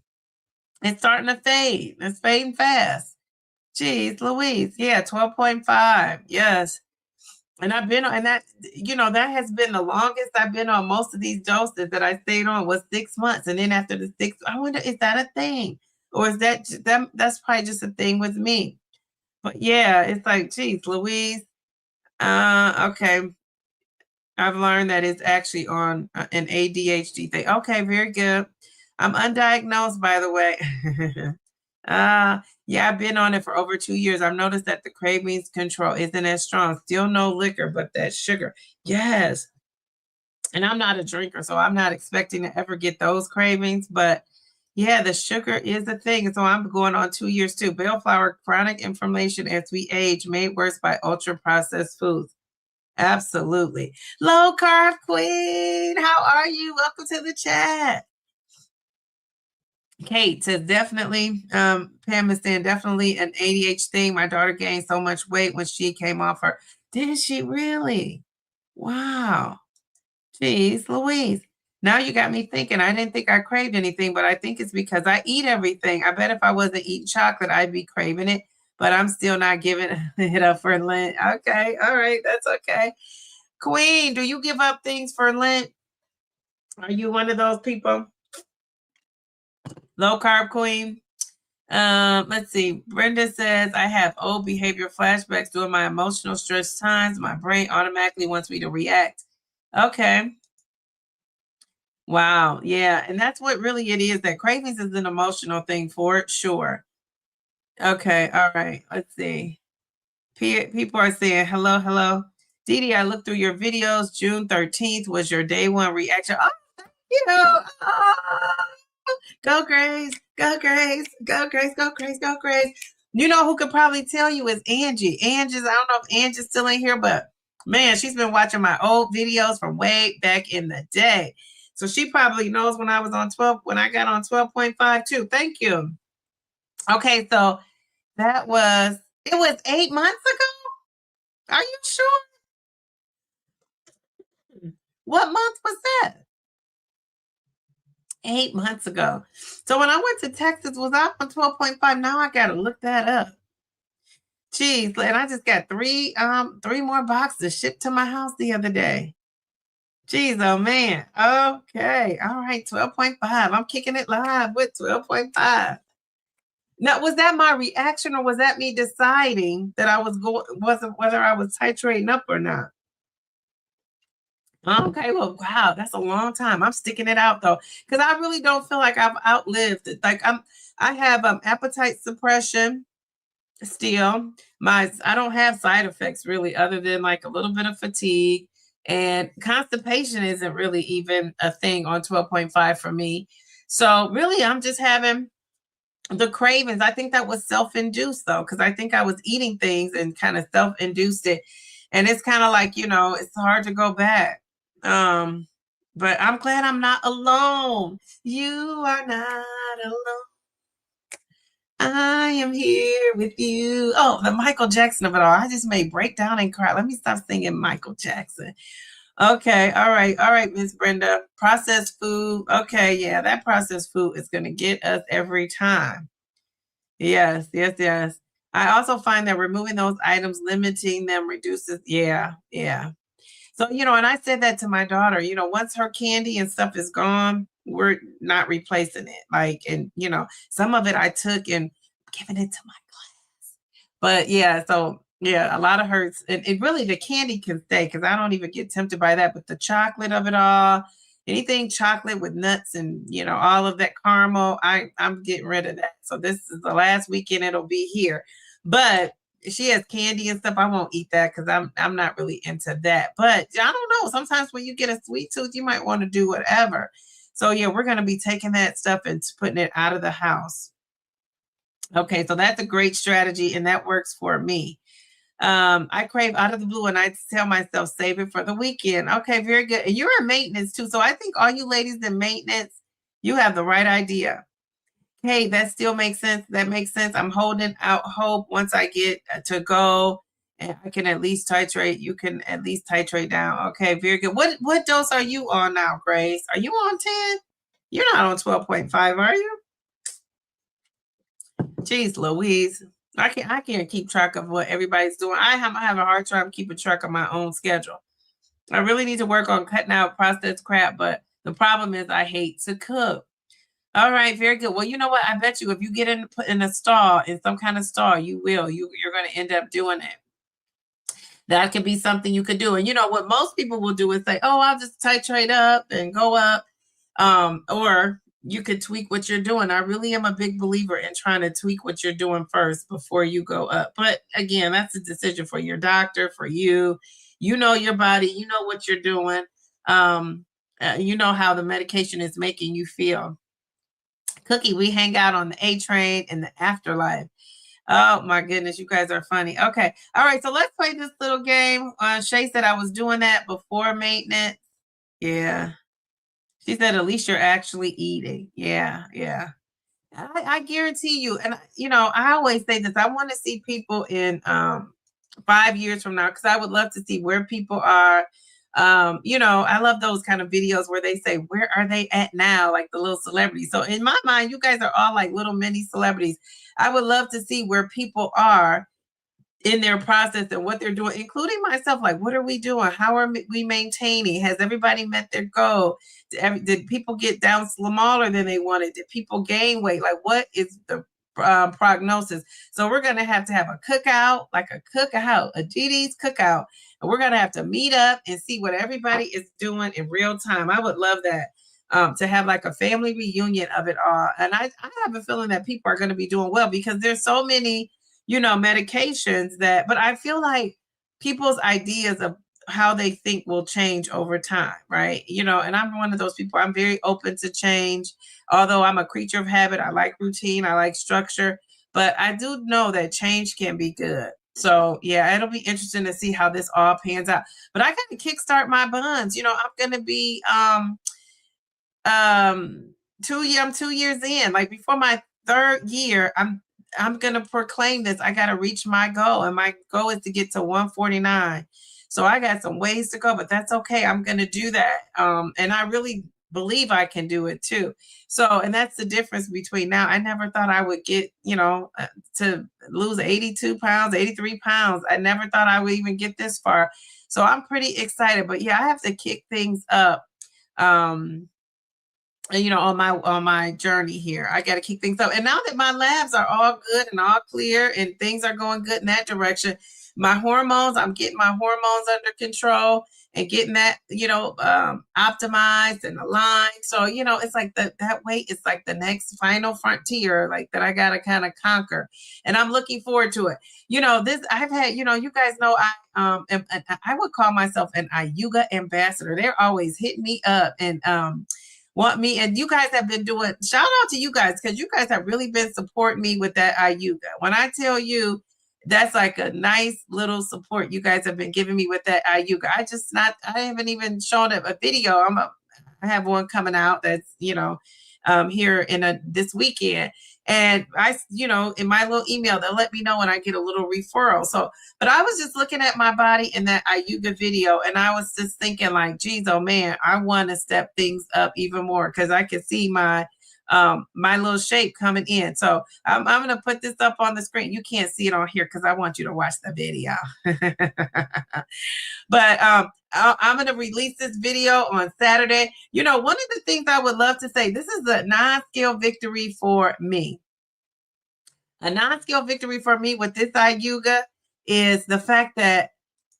It's starting to fade. It's fading fast. Jeez Louise. Yeah, 12.5. Yes. And I've been on, and that has been the longest I've been on most of these doses that I stayed on was 6 months. And then after the 6, I wonder, is that a thing? Or is that's probably just a thing with me? But yeah, it's like, geez, Louise. Okay. I've learned that it's actually on an ADHD thing. Okay, very good. I'm undiagnosed, by the way. Yeah, I've been on it for over 2 years. I've noticed that the cravings control isn't as strong. Still no liquor, but that sugar. Yes. And I'm not a drinker, so I'm not expecting to ever get those cravings. But yeah, the sugar is a thing. So I'm going on 2 years too. Bellflower, chronic inflammation as we age, made worse by ultra processed foods. Absolutely. Low carb queen, how are you? Welcome to the chat. Kate says definitely, Pam is saying definitely an ADHD thing. My daughter gained so much weight when she came off her. Did she really? Wow. Jeez Louise. Now you got me thinking. I didn't think I craved anything, but I think it's because I eat everything. I bet if I wasn't eating chocolate, I'd be craving it, but I'm still not giving it up for Lent. Okay. All right. That's okay. Queen, do you give up things for Lent? Are you one of those people? Low carb queen. Let's see. Brenda says, I have old behavior flashbacks during my emotional stress times. My brain automatically wants me to react. Okay. Wow. Yeah. And that's what really it is. That cravings is an emotional thing for sure. Okay. All right. Let's see. People are saying, hello, hello. Dee, I looked through your videos. June 13th was your day one reaction. Oh, thank you. Oh, go Grace. Go Grace. Go Grace. Go Grace. Go Grace. You know who could probably tell you is Angie. I don't know if Angie's still in here, but man, she's been watching my old videos from way back in the day. So she probably knows when I was on 12, when I got on 12.5 too. Thank you. Okay, so it was 8 months ago? Are you sure? What month was that? 8 months ago. So when I went to Texas, was I on 12.5? Now I gotta look that up. Jeez, and I just got three more boxes shipped to my house the other day. Jeez, oh man. Okay. All right, 12.5. I'm kicking it live with 12.5. Now, was that my reaction or was that me deciding that I wasn't whether I was titrating up or not? Okay, well, wow, that's a long time. I'm sticking it out though, because I really don't feel like I've outlived it. Like I have appetite suppression. still. I don't have side effects really, other than like a little bit of fatigue, and constipation isn't really even a thing on 12.5 for me. So really, I'm just having the cravings. I think that was self-induced though, because I think I was eating things and kind of self-induced it. And it's kind of like, it's hard to go back. But I'm glad I'm not alone. You are not alone. I am here with you. Oh, the Michael Jackson of it all. I just may break down and cry. Let me stop singing Michael Jackson. Okay, all right, Miss Brenda. Processed food. Okay, yeah, that processed food is going to get us every time. Yes, yes, yes. I also find that removing those items, limiting them reduces. Yeah, yeah. So, and I said that to my daughter, once her candy and stuff is gone, we're not replacing it. Like, and, some of it I took and giving it to my class. But yeah, so yeah, a lot of hurts. And it really, the candy can stay because I don't even get tempted by that. But the chocolate of it all, anything chocolate with nuts and, all of that caramel, I'm getting rid of that. So this is the last weekend it'll be here. But she has candy and stuff. I won't eat that because I'm not really into that. But I don't know. Sometimes when you get a sweet tooth, you might want to do whatever. So yeah, we're going to be taking that stuff and putting it out of the house. Okay, so that's a great strategy, and that works for me. I crave out of the blue, and I tell myself save it for the weekend. Okay, very good. And you're in maintenance too, so I think all you ladies in maintenance, you have the right idea. Hey, that still makes sense. That makes sense. I'm holding out hope once I get to go and I can at least titrate. You can at least titrate down. Okay, very good. What dose are you on now, Grace? Are you on 10? You're not on 12.5, are you? Jeez Louise. I can't keep track of what everybody's doing. I have a hard time keeping track of my own schedule. I really need to work on cutting out processed crap, but the problem is I hate to cook. All right, very good. Well, you know what? I bet you if you get put in a stall, in some kind of stall, you will. You're going to end up doing it. That could be something you could do. And you know what most people will do is say, "Oh, I'll just titrate up and go up," or you could tweak what you're doing. I really am a big believer in trying to tweak what you're doing first before you go up. But again, that's a decision for your doctor, for you. You know your body. You know what you're doing. You know how the medication is making you feel. Cookie, we hang out on the A train in the afterlife. Oh my goodness, you guys are funny. Okay. All right. So let's play this little game. Shay said I was doing that before maintenance. Yeah. She said at least you're actually eating. Yeah. Yeah. I guarantee you. And I always say this. I want to see people in 5 years from now because I would love to see where people are. I love those kind of videos where they say, where are they at now? Like the little celebrities. So in my mind, you guys are all like little mini celebrities. I would love to see where people are in their process and what they're doing, including myself. Like, what are we doing? How are we maintaining? Has everybody met their goal? Did people get down smaller than they wanted? Did people gain weight? Like, what is the prognosis? So we're going to have a cookout, like a cookout, a GD's cookout. And we're going to have to meet up and see what everybody is doing in real time. I would love that. To have like a family reunion of it all. And I have a feeling that people are going to be doing well because there's so many medications but I feel like people's ideas of how they think will change over time, right? And I'm one of those people, I'm very open to change. Although I'm a creature of habit, I like routine, I like structure, but I do know that change can be good. So yeah, it'll be interesting to see how this all pans out. But I got to kickstart my buns. I'm going to be I'm 2 years in. Like before my 3rd year, I'm gonna proclaim this. I gotta reach my goal, and my goal is to get to 149. So I got some ways to go, but that's okay. I'm gonna do that. And I really believe I can do it too. So, and that's the difference between now. I never thought I would get, to lose 82 pounds, 83 pounds. I never thought I would even get this far. So I'm pretty excited. But yeah, I have to kick things up. on my journey here. I got to keep things up. And now that my labs are all good and all clear and things are going good in that direction, my hormones, I'm getting my hormones under control and getting that, optimized and aligned. So, it's like that weight is like the next final frontier, like that I got to kind of conquer. And I'm looking forward to it. This I've had, you guys know, I would call myself an Ayuga ambassador. They're always hitting me up and, want me, and you guys have been doing, shout out to you guys, because you guys have really been supporting me with that Ayuga. When I tell you, that's like a nice little support you guys have been giving me with that Ayuga. I haven't even shown up a video. I have one coming out that's, here in this weekend. And in my little email, they'll let me know when I get a little referral. So, but I was just looking at my body in that Ayuga video, and I was just thinking like, geez, oh man, I want to step things up even more, because I could see my little shape coming in. So I'm going to put this up on the screen. You can't see it on here because I want you to watch the video. But I'm going to release this video on Saturday. One of the things I would love to say, this is a non-scale victory for me. A non-scale victory for me with this Ayuga is the fact that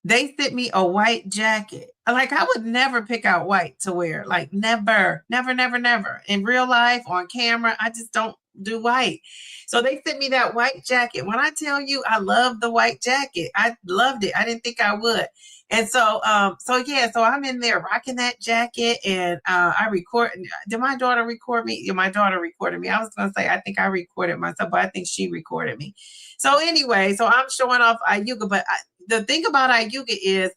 they sent me a white jacket. Like, I would never pick out white to wear. Like, never. In real life, on camera, I just don't do white. So they sent me that white jacket. When I tell you I love the white jacket, I loved it. I didn't think I would. And so I'm in there rocking that jacket, and I record. Did my daughter record me? Yeah, my daughter recorded me. I was going to say, I think I recorded myself, but I think she recorded me. So anyway, so I'm showing off Ayuga, but the thing about Ayuga is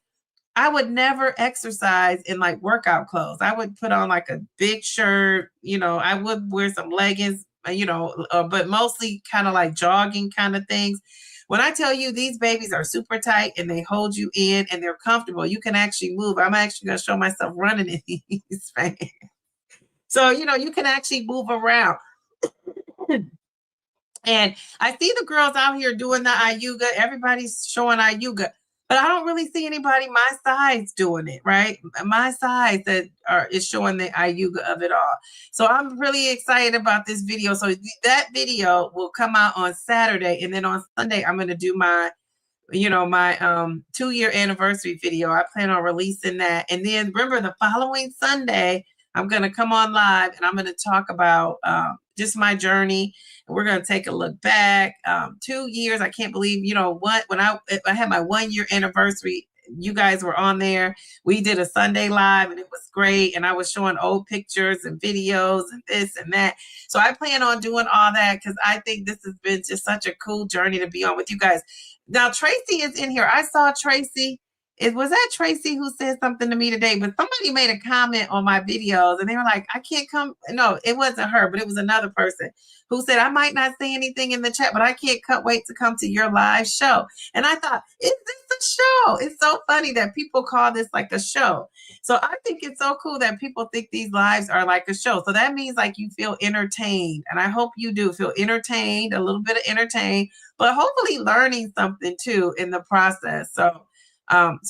I would never exercise in like workout clothes. I would put on like a big shirt, I would wear some leggings, but mostly kind of like jogging kind of things. When I tell you these babies are super tight and they hold you in and they're comfortable, you can actually move. I'm actually going to show myself running in these fans. So, you can actually move around. And I see the girls out here doing the Ayuga. Everybody's showing Ayuga, but I don't really see anybody my size doing it, right? My size is showing the Ayuga of it all. So I'm really excited about this video. So that video will come out on Saturday, and then on Sunday I'm going to do my 2-year anniversary video. I plan on releasing that, and then remember the following Sunday I'm going to come on live and I'm going to talk about just my journey. And we're going to take a look back. 2 years. I can't believe, when I had my 1-year anniversary, you guys were on there. We did a Sunday live and it was great. And I was showing old pictures and videos and this and that. So I plan on doing all that because I think this has been just such a cool journey to be on with you guys. Now, Tracy is in here. I saw Tracy. Was that Tracy who said something to me today? But somebody made a comment on my videos and they were like, I can't come. No, it wasn't her, but it was another person who said, I might not say anything in the chat, but I can't wait to come to your live show. And I thought, is this a show? It's so funny that people call this like a show. So I think it's so cool that people think these lives are like a show. So that means like you feel entertained. And I hope you do feel entertained, a little bit of entertained, but hopefully learning something too in the process. So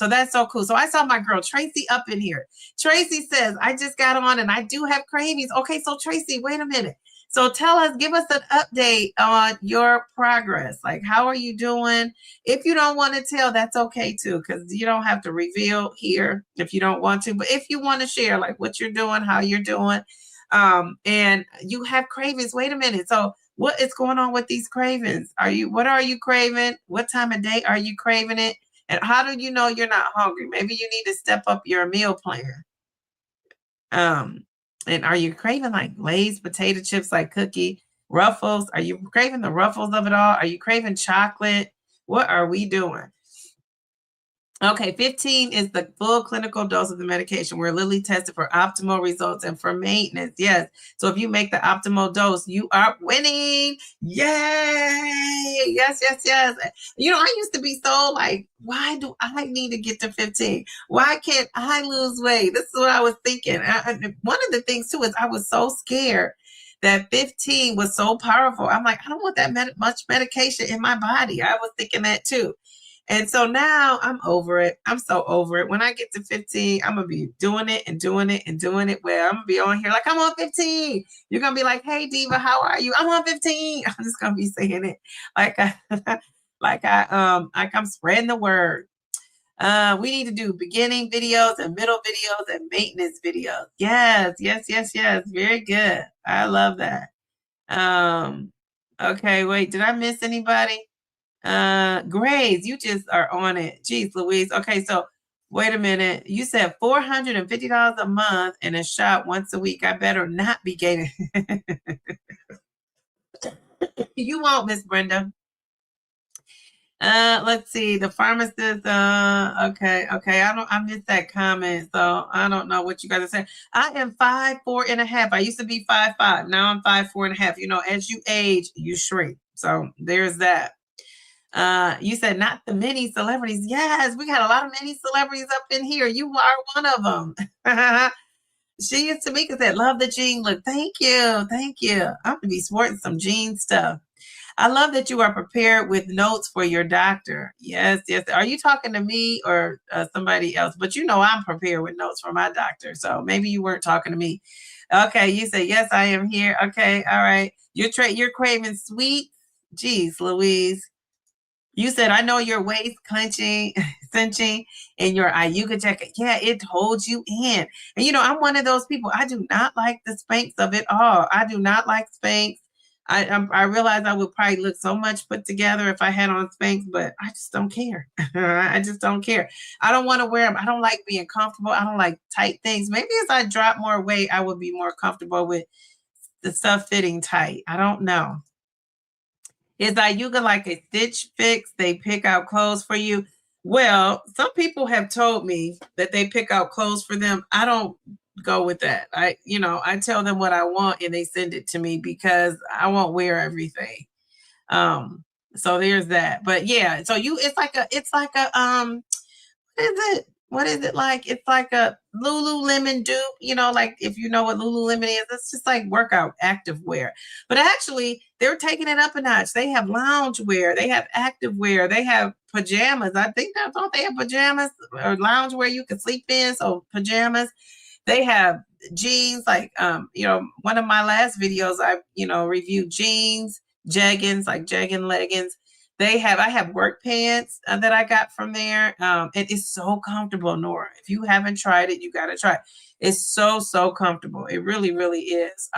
that's so cool. So I saw my girl Tracy up in here. Tracy says, I just got on and I do have cravings. Okay, so Tracy, wait a minute. So give us an update on your progress. Like, how are you doing? If you don't want to tell, that's okay too, because you don't have to reveal here if you don't want to. But if you want to share, like what you're doing, how you're doing, and you have cravings. Wait a minute. So what is going on with these cravings? What are you craving? What time of day are you craving it? And how do you know you're not hungry? Maybe you need to step up your meal plan. And are you craving like Lay's potato chips, like Cookie Ruffles? Are you craving the Ruffles of it all? Are you craving chocolate? What are we doing? Okay, 15 is the full clinical dose of the medication. We're literally tested for optimal results and for maintenance. Yes. So if you make the optimal dose, you are winning. Yay. Yes. I used to be so like, why do I need to get to 15? Why can't I lose weight? This is what I was thinking. One of the things too is I was so scared that 15 was so powerful. I'm like, I don't want that much medication in my body. I was thinking that too. And so now I'm over it. I'm so over it. When I get to 15, I'm going to be doing it and doing it and doing it. Well, I'm going to be on here like I'm on 15. You're going to be like, hey, Diva, how are you? I'm on 15. I'm just going to be saying it like like I'm spreading the word. We need to do beginning videos and middle videos and maintenance videos. Yes, yes, yes, yes. Very good. I love that. Okay, wait, did I miss anybody? Grace, you just are on it. Jeez, Louise. Okay, so wait a minute. You said $450 a month and a shot once a week. I better not be gaining. You won't, Miss Brenda. Let's see. The pharmacist. Okay. I missed that comment, so I don't know what you guys are saying. I am 5'4.5". I used to be 5'5". Now I'm 5'4.5". You know, as you age, you shrink. So there's that. You said not the many celebrities. Yes, we got a lot of many celebrities up in here. You are one of them. She and Tamika said, love the jean look. Thank you. Thank you. I'm gonna be sporting some jean stuff. I love that you are prepared with notes for your doctor. Yes, yes. Are you talking to me or somebody else? But you know I'm prepared with notes for my doctor. So maybe you weren't talking to me. Okay, you say, yes, I am here. Okay, all right. You're craving sweet. Jeez, Louise. You said, I know your waist clenching, cinching, and your Ayuga jacket. Yeah, it holds you in. And you know, I'm one of those people. I do not like the Spanx of it all. I do not like Spanx. I realize I would probably look so much put together if I had on Spanx, but I just don't care. I just don't care. I don't want to wear them. I don't like being comfortable. I don't like tight things. Maybe as I drop more weight, I would be more comfortable with the stuff fitting tight. I don't know. Is Ayuga like a Stitch Fix? They pick out clothes for you. Well, some people have told me that they pick out clothes for them. I don't go with that. I tell them what I want and they send it to me because I won't wear everything. So there's that. But yeah, so it's like a what is it? What is it like? It's like a Lululemon dupe, like if you know what Lululemon is, it's just like workout active wear. But actually, they're taking it up a notch. They have lounge wear, they have active wear, they have pajamas. I think don't they have pajamas or lounge wear you can sleep in? So pajamas. They have jeans, like one of my last videos, I reviewed jeans, jeggings, like jegging leggings. I have work pants that I got from there. It is so comfortable, Nora. If you haven't tried it, you got to try it. It's so comfortable. It really, really is.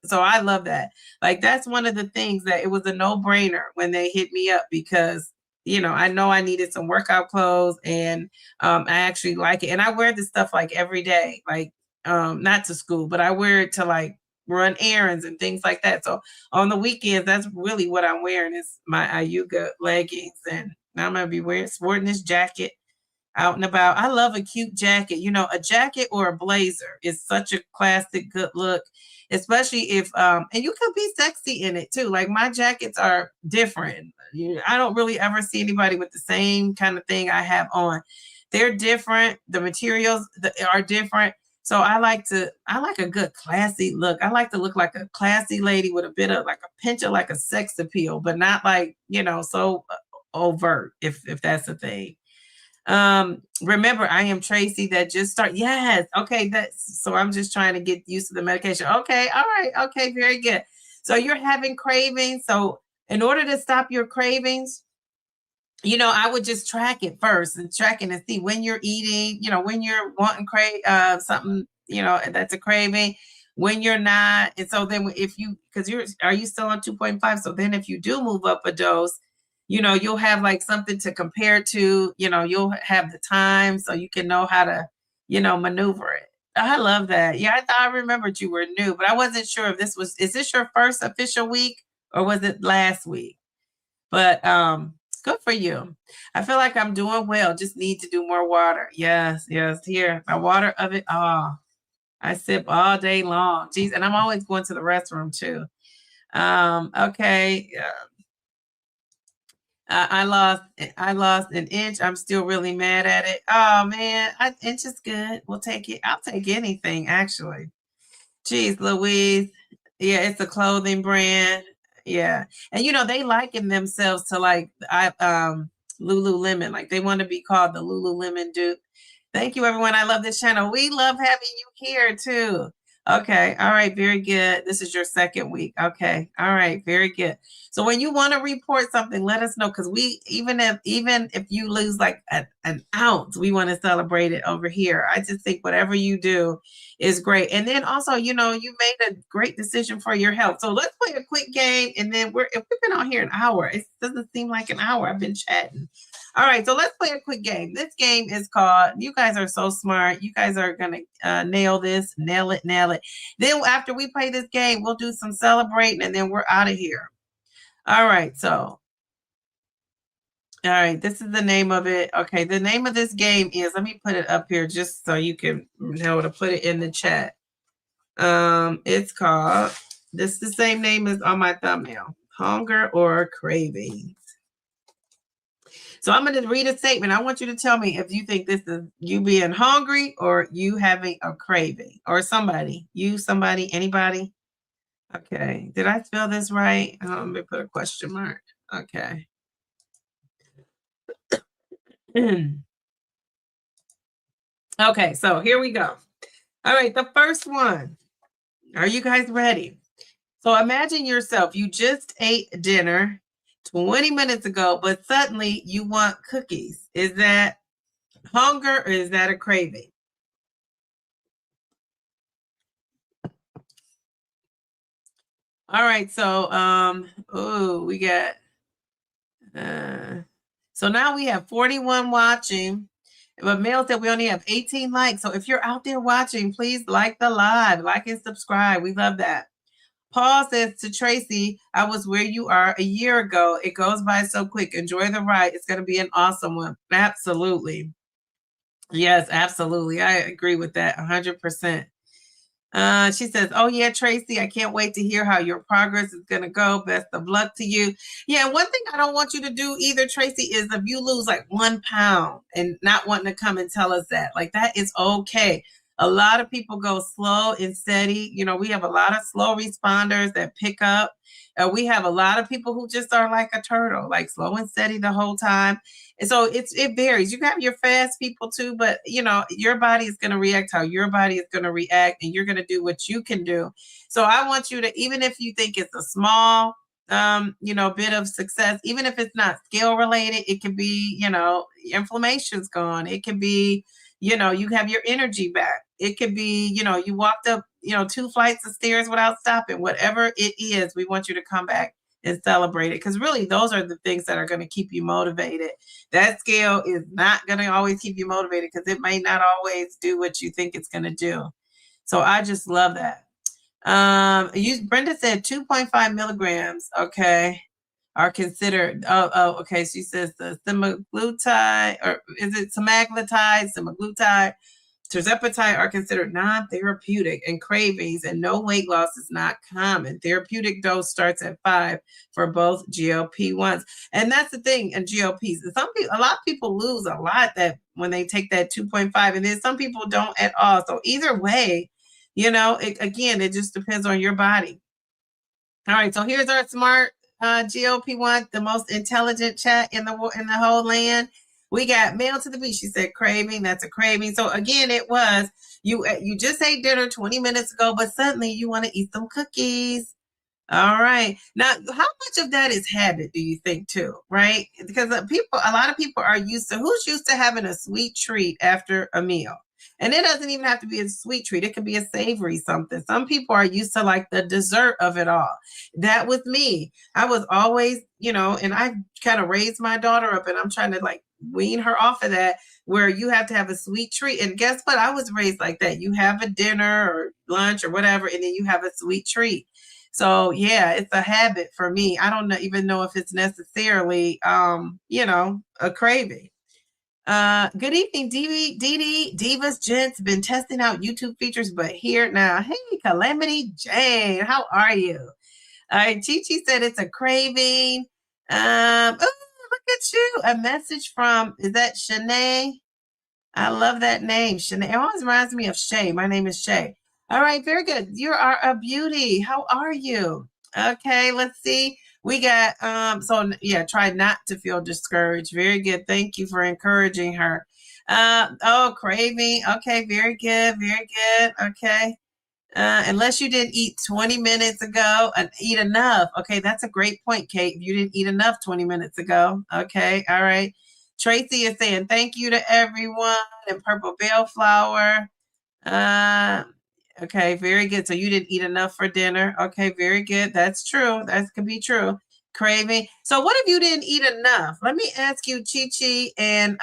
So I love that. Like that's one of the things that it was a no-brainer when they hit me up because I know I needed some workout clothes and I actually like it. And I wear this stuff like every day, like not to school, but I wear it to like run errands and things like that. So on the weekends, that's really what I'm wearing is my Ayuga leggings. And I'm going to be sporting this jacket out and about. I love a cute jacket. A jacket or a blazer is such a classic good look, especially if, and you could be sexy in it too. Like my jackets are different. I don't really ever see anybody with the same kind of thing I have on. They're different. The materials are different. So I like a good classy look. I like to look like a classy lady with a bit of like a pinch of like a sex appeal, but not like, so overt if that's a thing. Remember, I am Tracy that just start. Yes. Okay. So I'm just trying to get used to the medication. Okay. All right. Okay. Very good. So you're having cravings. So in order to stop your cravings, I would just track it first and see when you're eating, when you're wanting something, that's a craving, when you're not. And so then are you still on 2.5? So then if you do move up a dose, you'll have like something to compare to, you'll have the time so you can know how to, maneuver it. I love that. Yeah, I thought I remembered you were new, but I wasn't sure if is this your first official week or was it last week? But good for you. I feel like I'm doing well. Just need to do more water. Yes. Here, my water of it. Oh, I sip all day long. Geez, and I'm always going to the restroom too. Okay. I lost an inch. I'm still really mad at it. Oh man, an inch is good. We'll take it. I'll take anything actually. Geez, Louise. Yeah, it's a clothing brand. Yeah. And they liken themselves to like Lululemon. Like they want to be called the Lululemon dupe. Thank you, everyone. I love this channel. We love having you here too. Okay. All right. Very good. This is your second week. Okay. All right. Very good. So when you want to report something, let us know, because we even if you lose like an ounce, we want to celebrate it over here. I just think whatever you do is great. And then also, you made a great decision for your health. So let's play a quick game, and then if we've been on here an hour, it doesn't seem like an hour. I've been chatting. All right, so let's play a quick game. This game is called, you guys are so smart. You guys are going to nail this, nail it. Then after we play this game, we'll do some celebrating, and then we're out of here. All right, this is the name of it. Okay, the name of this game is, let me put it up here just so you can know to put it in the chat. It's called, this is the same name as on my thumbnail, Hunger or Craving. So I'm going to read a statement. I want you to tell me if you think this is you being hungry or you having a craving, or somebody, anybody. Okay. Did I spell this right? Let me put a question mark. Okay. Okay. So here we go. All right. The first one. Are you guys ready? So imagine yourself. You just ate dinner 20 minutes ago, but suddenly you want cookies. Is that hunger or is that a craving? All right, so we got so now we have 41 watching, but Mel said we only have 18 likes. So if you're out there watching, please like the live, like and subscribe. We love that. Paul says to Tracy, I was where you are a year ago. It goes by so quick. Enjoy the ride. It's going to be an awesome one. Absolutely. Yes, absolutely. I agree with that 100%. She says, oh yeah, Tracy, I can't wait to hear how your progress is going to go. Best of luck to you. Yeah. One thing I don't want you to do either, Tracy, is if you lose like 1 pound and not wanting to come and tell us that, like, that is okay. A lot of people go slow and steady. We have a lot of slow responders that pick up. We have a lot of people who just are like a turtle, like slow and steady the whole time. And so it varies. You have your fast people too, but your body is going to react how your body is going to react, and you're going to do what you can do. So I want you to, even if you think it's a small, bit of success, even if it's not scale related, it can be, inflammation's gone. It can be, you have your energy back. It could be, you walked up, 2 flights of stairs without stopping. Whatever it is, we want you to come back and celebrate it, because really those are the things that are going to keep you motivated. That scale is not going to always keep you motivated, because it may not always do what you think it's going to do. So I just love that. Brenda said 2.5 milligrams, okay, are considered, okay, she says the semaglutide, or is it semaglutide, tirzepatide are considered non-therapeutic, and cravings and no weight loss is not common. Therapeutic dose starts at 5 for both GLP-1s. And that's the thing in GLPs. A lot of people lose a lot that when they take that 2.5, and then some people don't at all. So either way, it just depends on your body. All right, so here's our smart GLP-1, the most intelligent chat in the whole land. We got Mail to the Beach. She said craving. That's a craving. So again, it was you just ate dinner 20 minutes ago, but suddenly you want to eat some cookies. All right. Now, how much of that is habit, do you think, too? Right? Because a lot of people are used to having a sweet treat after a meal. And it doesn't even have to be a sweet treat. It could be a savory something. Some people are used to like the dessert of it all. That was me. I was always, and I kind of raised my daughter up, and I'm trying to like wean her off of that, where you have to have a sweet treat. And guess what? I was raised like that. You have a dinner or lunch or whatever, and then you have a sweet treat. So yeah, it's a habit for me. I don't even know if it's necessarily, a craving. Good evening, Dee Divas, gents. Been testing out YouTube features, but here now. Hey, Calamity Jane, how are you? All right, Chi said it's a craving. Oh, look at you. A message from, is that Shanae? I love that name, Shanae. It always reminds me of Shay. My name is Shay. All right, very good. You are a beauty. How are you? Okay, let's see. We got, so yeah, try not to feel discouraged. Very good. Thank you for encouraging her. Oh, craving. Okay, very good. Very good. Okay. Unless you didn't eat 20 minutes ago and eat enough. Okay, that's a great point, Kate. You didn't eat enough 20 minutes ago. Okay, all right. Tracy is saying thank you to everyone and purple bellflower. Uh, okay, very good. So you didn't eat enough for dinner. Okay, very good. That's true. That could be true. Craving. So what if you didn't eat enough? Let me ask you, Chi Chi and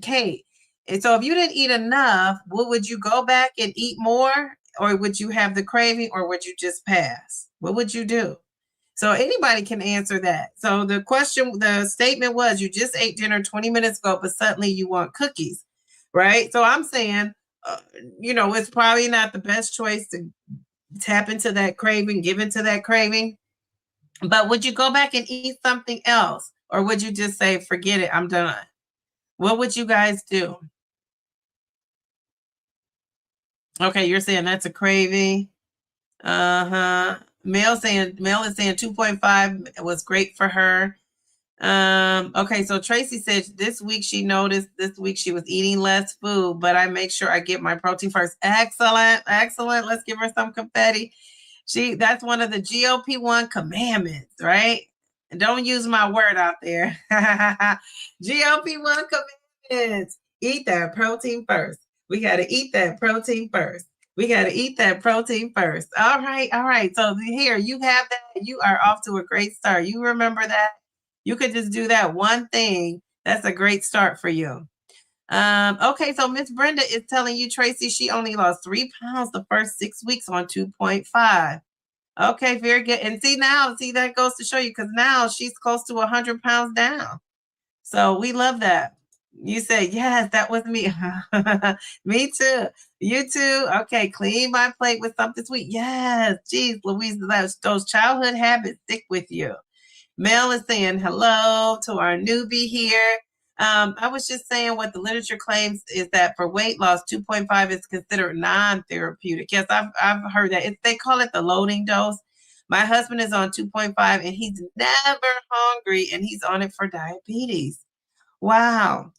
Kate. And so if you didn't eat enough, would you go back and eat more? Or would you have the craving, or would you just pass? What would you do? So anybody can answer that. So the statement was you just ate dinner 20 minutes ago, but suddenly you want cookies, right? So I'm saying, it's probably not the best choice to tap into that craving, give into that craving. But would you go back and eat something else? Or would you just say, forget it, I'm done? What would you guys do? Okay, you're saying that's a craving. Uh-huh. Mel is saying 2.5 was great for her. Okay, so Tracy said this week she noticed this week she was eating less food, but I make sure I get my protein first. Excellent, excellent. Let's give her some confetti. That's one of the GLP-1 commandments, right? And don't use my word out there. GLP-1 commandments. Eat that protein first. We got to eat that protein first. We got to eat that protein first. All right, all right. So here you have that. You are off to a great start. You remember that? You could just do that one thing. That's a great start for you. Okay, so Miss Brenda is telling you, Tracy, she only lost 3 pounds the first 6 weeks on 2.5. Okay, very good. And see, that goes to show you, because now she's close to 100 pounds down. So we love that. You say, yes, that was me. Me too. You too. Okay, clean my plate with something sweet. Yes, geez, Louise, those childhood habits stick with you. Mel is saying hello to our newbie here. I was just saying what the literature claims is that for weight loss, 2.5 is considered non-therapeutic. Yes, I've heard that. They call it the loading dose. My husband is on 2.5 and he's never hungry, and he's on it for diabetes. Wow.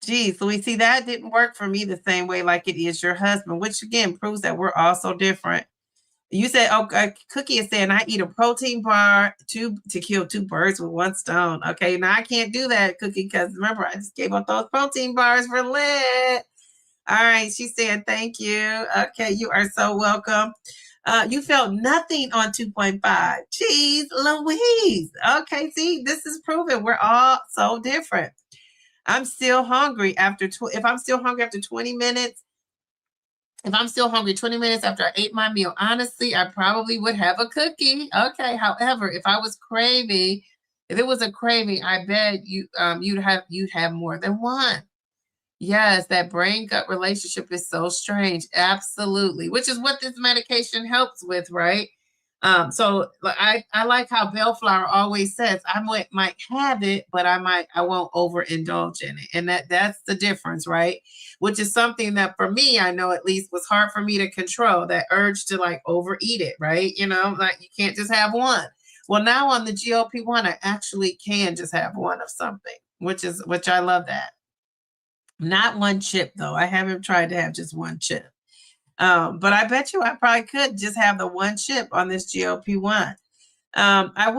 Geez, so we see that didn't work for me the same way like it is your husband, which again proves that we're all so different. You said, Cookie is saying, I eat a protein bar to kill 2 birds with 1 stone. Okay, now I can't do that, Cookie, because remember, I just gave up those protein bars for Lent. All right, she's saying, thank you. Okay, you are so welcome. You felt nothing on 2.5. Jeez, Louise. Okay, see, this is proven we're all so different. I'm still hungry if I'm still hungry after 20 minutes, if I'm still hungry 20 minutes after I ate my meal, honestly, I probably would have a cookie. Okay. However, if it was a craving, I bet you'd have more than one. Yes, that brain gut relationship is so strange. Absolutely. Which is what this medication helps with, right? So I like how Bellflower always says, might have it, but I won't overindulge in it. And that's the difference, right? Which is something that for me, I know at least was hard for me to control, that urge to like overeat it, right? Like you can't just have one. Well, now on the GLP-1, I actually can just have one of something, which I love that. Not one chip though. I haven't tried to have just one chip. But I bet you I probably could just have the one chip on this GLP-1. I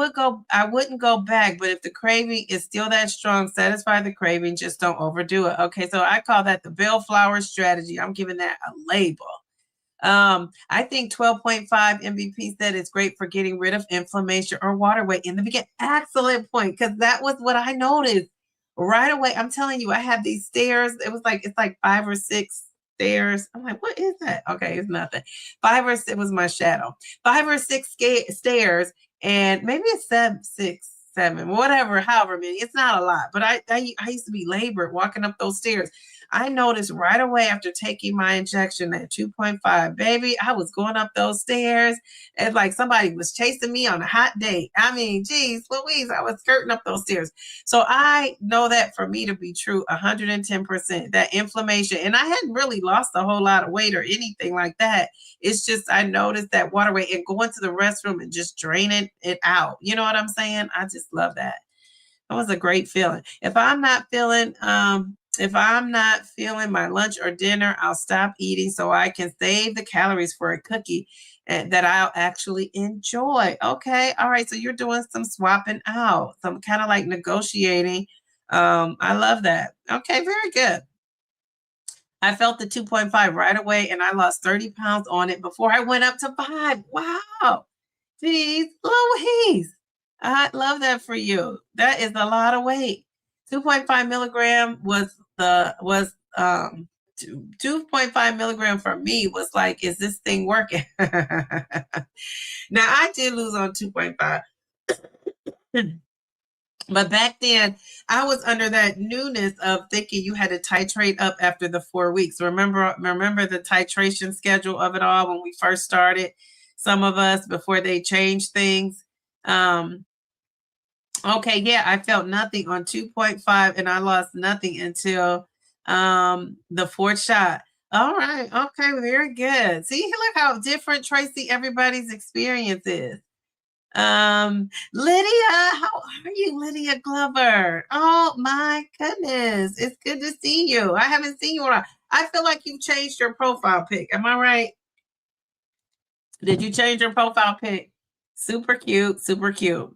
wouldn't go back, but if the craving is still that strong, satisfy the craving, just don't overdo it. Okay, so I call that the Bellflower strategy. I'm giving that a label. I think 12.5 MVP said it's great for getting rid of inflammation or water weight in the beginning. Excellent point, because that was what I noticed right away. I'm telling you, I have these stairs. It's like 5 or 6 stairs. I'm like, what is that? Okay, it's nothing. 5 or 6, it was my shadow. 5 or 6 stairs, and maybe it's 7, 6, 7, whatever, however many. It's not a lot, but I used to be labored walking up those stairs. I noticed right away after taking my injection at 2.5, baby, I was going up those stairs. It's like somebody was chasing me on a hot date. I mean, geez, Louise, I was skirting up those stairs. So I know that for me to be true, 110%, that inflammation, and I hadn't really lost a whole lot of weight or anything like that. It's just I noticed that water weight and going to the restroom and just draining it out. You know what I'm saying? I just love that. That was a great feeling. If I'm not feeling my lunch or dinner, I'll stop eating so I can save the calories for a cookie that I'll actually enjoy. Okay. All right. So you're doing some swapping out, some kind of like negotiating. I love that. Okay. Very good. I felt the 2.5 right away and I lost 30 pounds on it before I went up to 5. Wow. Geez, Louise. I love that for you. That is a lot of weight. 2.5 milligram was 2.5 milligram for me was like, is this thing working? Now I did lose on 2.5. But back then, I was under that newness of thinking you had to titrate up after the 4 weeks. Remember the titration schedule of it all when we first started? Some of us before they changed things. Okay, yeah, I felt nothing on 2.5 and I lost nothing until the 4th shot. All right, okay, very good. See, look how different, Tracy, everybody's experience is. Lydia, how are you, Lydia Glover? Oh my goodness, it's good to see you. I haven't seen you in a while. I feel like you changed your profile pic. Am I right? Did you change your profile pic? Super cute, super cute.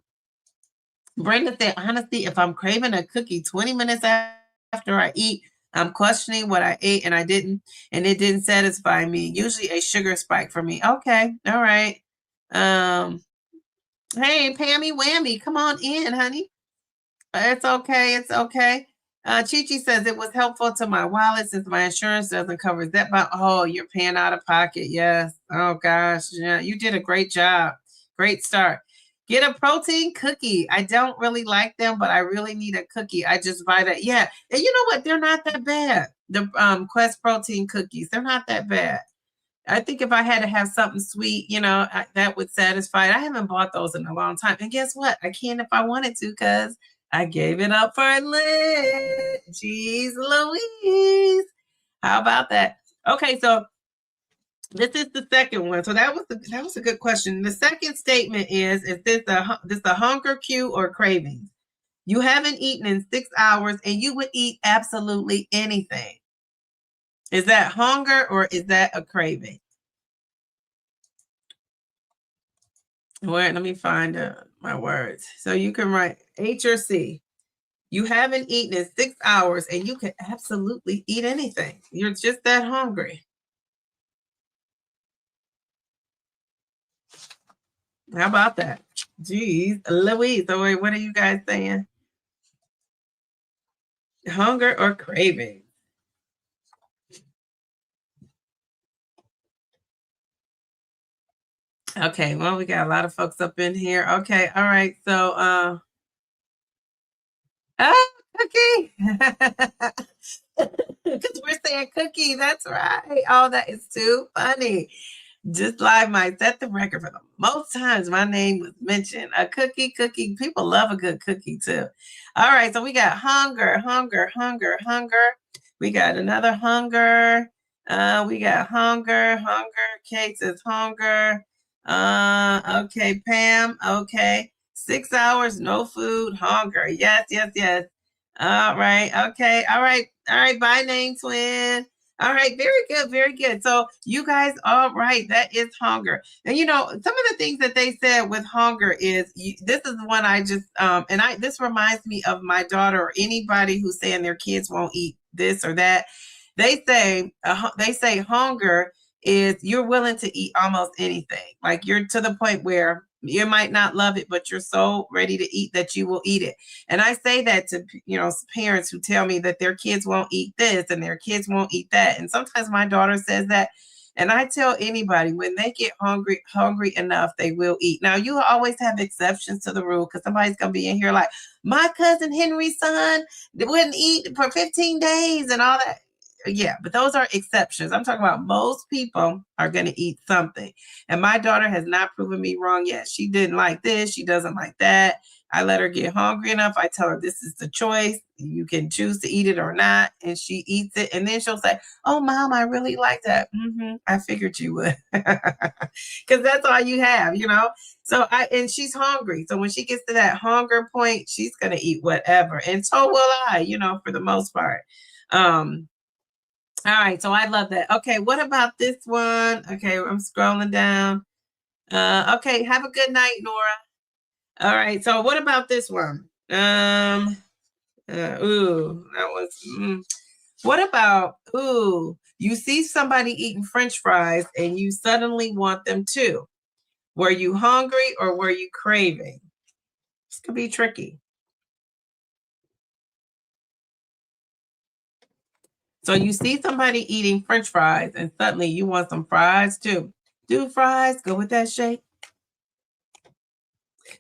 Brenda said, honestly, if I'm craving a cookie 20 minutes after I eat, I'm questioning what I ate and it didn't satisfy me. Usually a sugar spike for me. Okay, all right. Hey, Pammy Whammy, come on in, honey. It's okay. It's okay. Chi-Chi says it was helpful to my wallet since my insurance doesn't cover Zepbound. Oh, you're paying out of pocket. Yes. Oh, gosh. Yeah, you did a great job. Great start. Get a protein cookie. I don't really like them, but I really need a cookie. I just buy that. Yeah. And you know what? They're not that bad. The Quest protein cookies, they're not that bad. I think if I had to have something sweet, that would satisfy. I haven't bought those in a long time. And guess what? I can if I wanted to because I gave it up for Lent. Jeez Louise. How about that? Okay, so this is the second one. So that was a good question. The second statement is this a hunger cue or cravings? You haven't eaten in 6 hours and you would eat absolutely anything. Is that hunger or is that a craving? Wait, let me find my words. So you can write H or C. You haven't eaten in 6 hours and you can absolutely eat anything. You're just that hungry. How about that? Geez, Louise. So wait, what are you guys saying? Hunger or craving? Okay, well, we got a lot of folks up in here. Okay, all right. So cookie. Because we're saying cookie. That's right. Oh, that is too funny. Just like my set the record for the most times my name was mentioned. A cookie. People love a good cookie too. All right, so we got hunger. We got another hunger. We got hunger. Kate says hunger. Okay, Pam. Okay. 6 hours, no food, hunger. Yes. All right. Okay. All right. Bye, name twin. All right, very good. So you guys, all right, that is hunger. And some of the things that they said with hunger is this is one I just this reminds me of my daughter or anybody who's saying their kids won't eat this or that. They say hunger is you're willing to eat almost anything. Like you're to the point where you might not love it, but you're so ready to eat that you will eat it. And I say that to, parents who tell me that their kids won't eat this and their kids won't eat that. And sometimes my daughter says that. And I tell anybody when they get hungry enough, they will eat. Now, you always have exceptions to the rule because somebody's going to be in here like, my cousin Henry's son wouldn't eat for 15 days and all that. yeah, but those are exceptions. I'm talking about most people are going to eat something. And my daughter has not proven me wrong yet. She didn't like this. She doesn't like that. I let her get hungry enough. I tell her this is the choice. You can choose to eat it or not. And she eats it. And then she'll say, oh, Mom, I really like that. I figured you would. Because that's all you have, you know? So and she's hungry. So when she gets to that hunger point, she's going to eat whatever. And so will I, you know, for the most part. All right. So I love that. Okay. What about this one? Okay. I'm scrolling down. Okay. Have a good night, Nora. All right. So what about this one? That was, what about, you see somebody eating French fries and you suddenly want them too. Were you hungry or were you craving? This could be tricky. So you see somebody eating French fries and suddenly you want some fries too. Do fries, go with that shake.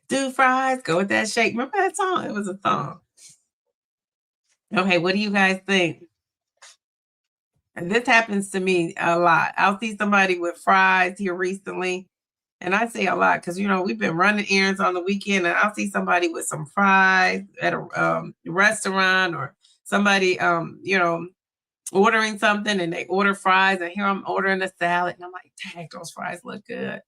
Do fries, go with that shake. Remember that song? It was a song. Okay, what do you guys think? And this happens to me a lot. I'll see somebody with fries here recently. And I say a lot because, you know, we've been running errands on the weekend and I'll see somebody with some fries at a restaurant or somebody, you know, ordering something and they order fries and here I'm ordering a salad and I'm like, dang, those fries look good.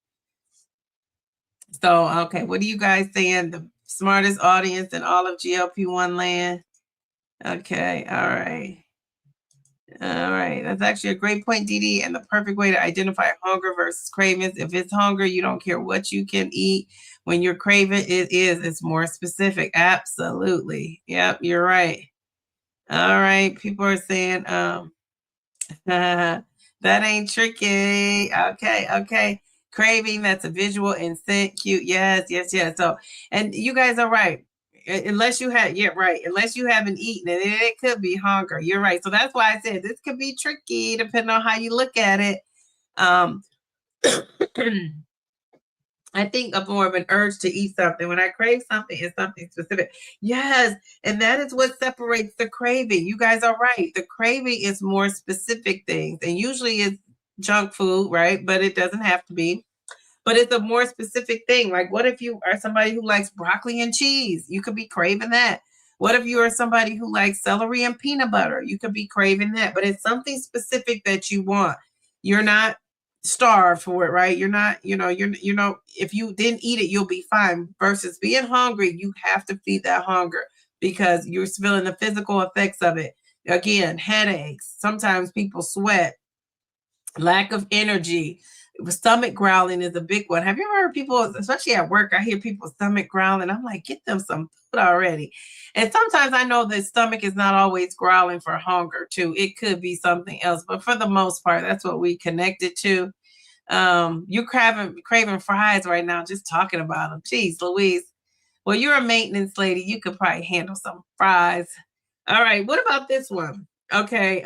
So, okay, what are you guys saying? The smartest audience in all of GLP-1 land? Okay, all right. All right, that's actually a great point, Dee Dee, and the perfect way to identify hunger versus cravings. If it's hunger, you don't care what you can eat. When you're craving, it's more specific. Absolutely. Yep, you're right. All right, people are saying, that ain't tricky. Okay, okay. Craving, that's a visual and scent cute. Yes, yes, yes. So, and you guys are right. Unless you have, yeah, right. Unless you haven't eaten it, it could be hunger. You're right. So that's why I said this could be tricky depending on how you look at it. Um, I think of more of an urge to eat something. When I crave something, it's something specific. Yes. And that is what separates the craving. You guys are right. The craving is more specific things. And usually it's junk food, right? But it doesn't have to be. But it's a more specific thing. Like, what if you are somebody who likes broccoli and cheese? You could be craving that. What if you are somebody who likes celery and peanut butter? You could be craving that. But it's something specific that you want. You're not starved for it, right? You're not, if you didn't eat it, you'll be fine. Versus being hungry, you have to feed that hunger because you're feeling the physical effects of it. Again, headaches. Sometimes people sweat, lack of energy. Stomach growling is a big one. Have you ever heard people, especially at work, I hear people stomach growling. I'm like, get them some food already. And sometimes I know the stomach is not always growling for hunger too. It could be something else, but for the most part, that's what we connected to. You're craving fries right now, just talking about them. Jeez, Louise. Well, you're a maintenance lady. You could probably handle some fries. All right. What about this one? Okay.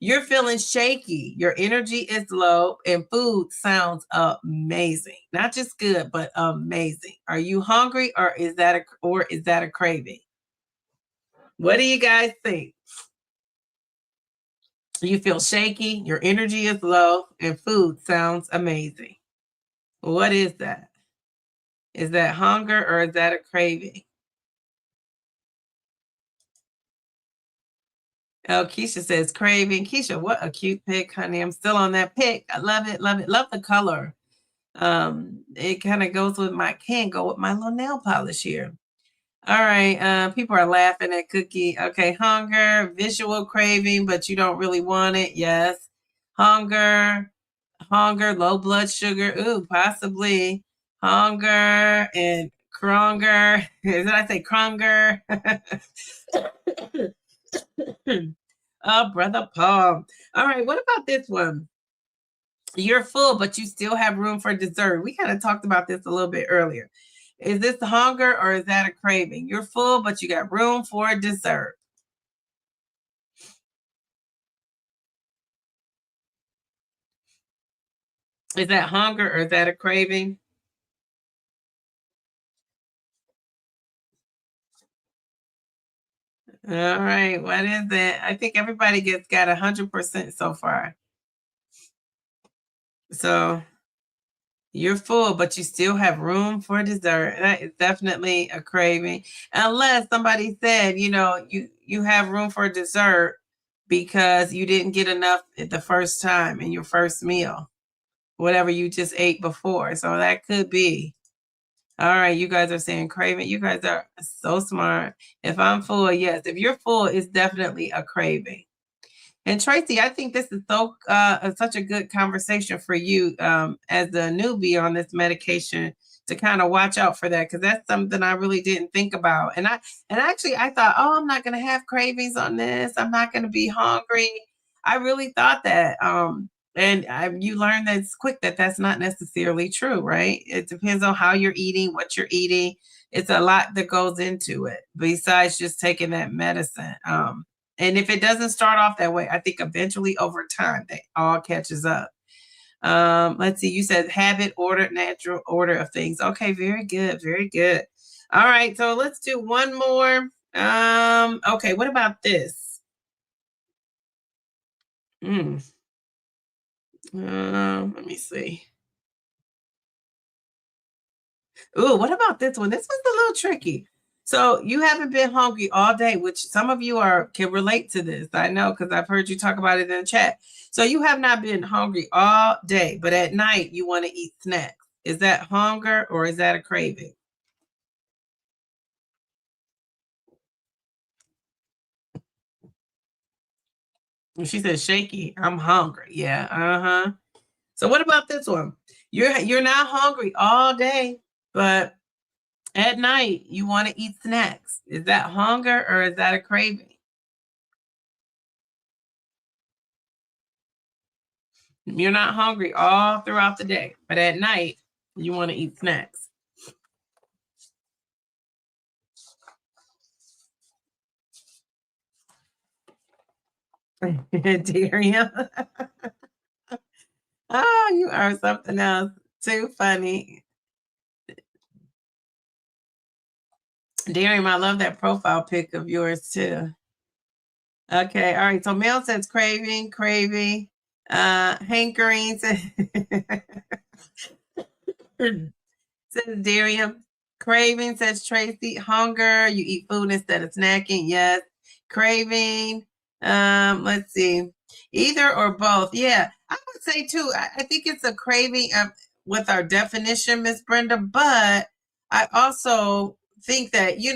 You're feeling shaky. Your energy is low and food sounds amazing. Not just good, but amazing. Are you hungry or is that a craving? What do you guys think? You feel shaky, your energy is low, and food sounds amazing. What is that? Is that hunger or is that a craving? Oh, Keisha says craving. Keisha, what a cute pic, honey. I'm still on that pic. I love it, love it, love the color. It kind of goes with can't go with my little nail polish here. All right, people are laughing at Cookie. Okay, hunger, visual craving, but you don't really want it. Yes. Hunger, low blood sugar. Ooh, possibly. Hunger and Kronger. Did I say Kronger? Oh, brother Paul. All right, what about this one? You're full, but you still have room for dessert. We kind of talked about this a little bit earlier. Is this hunger or is that a craving? You're full, but you got room for dessert. Is that hunger or is that a craving? All right. What is it? I think everybody got 100% so far. So you're full, but you still have room for dessert. That is definitely a craving. Unless somebody said, you have room for dessert because you didn't get enough at the first time in your first meal, whatever you just ate before. So that could be. All right, you guys are saying craving. You guys are so smart. If I'm full, yes. If you're full, it's definitely a craving. And Tracy, I think this is such a good conversation for you as a newbie on this medication to kind of watch out for that, because that's something I really didn't think about. And actually I thought, oh, I'm not going to have cravings on this. I'm not going to be hungry. I really thought that. You learn that's quick that that's not necessarily true, right? It depends on how you're eating, what you're eating. It's a lot that goes into it besides just taking that medicine. And if it doesn't start off that way, I think eventually over time, they all catches up. Let's see. You said habit, order, natural order of things. Okay. Very good. Very good. All right. So let's do one more. Okay. What about this? Let me see. Ooh, what about this one? This one's a little tricky. So you haven't been hungry all day, which some of you can relate to this. I know, because I've heard you talk about it in the chat. So you have not been hungry all day, but at night you want to eat snacks. Is that hunger or is that a craving? And she said, shaky, I'm hungry. Yeah. Uh-huh. So what about this one? You're not hungry all day, but at night you want to eat snacks. Is that hunger or is that a craving? You're not hungry all throughout the day, but at night you want to eat snacks. Darian. Oh, you are something else. Too funny. Darian, I love that profile pic of yours too. Okay, all right. So Mel says craving, hankering. Says Darian. Craving, says Tracy. Hunger, you eat food instead of snacking. Yes. Craving. Let's see. Either or both. Yeah, I would say too. I think it's a craving with our definition, Miss Brenda. But I also think that you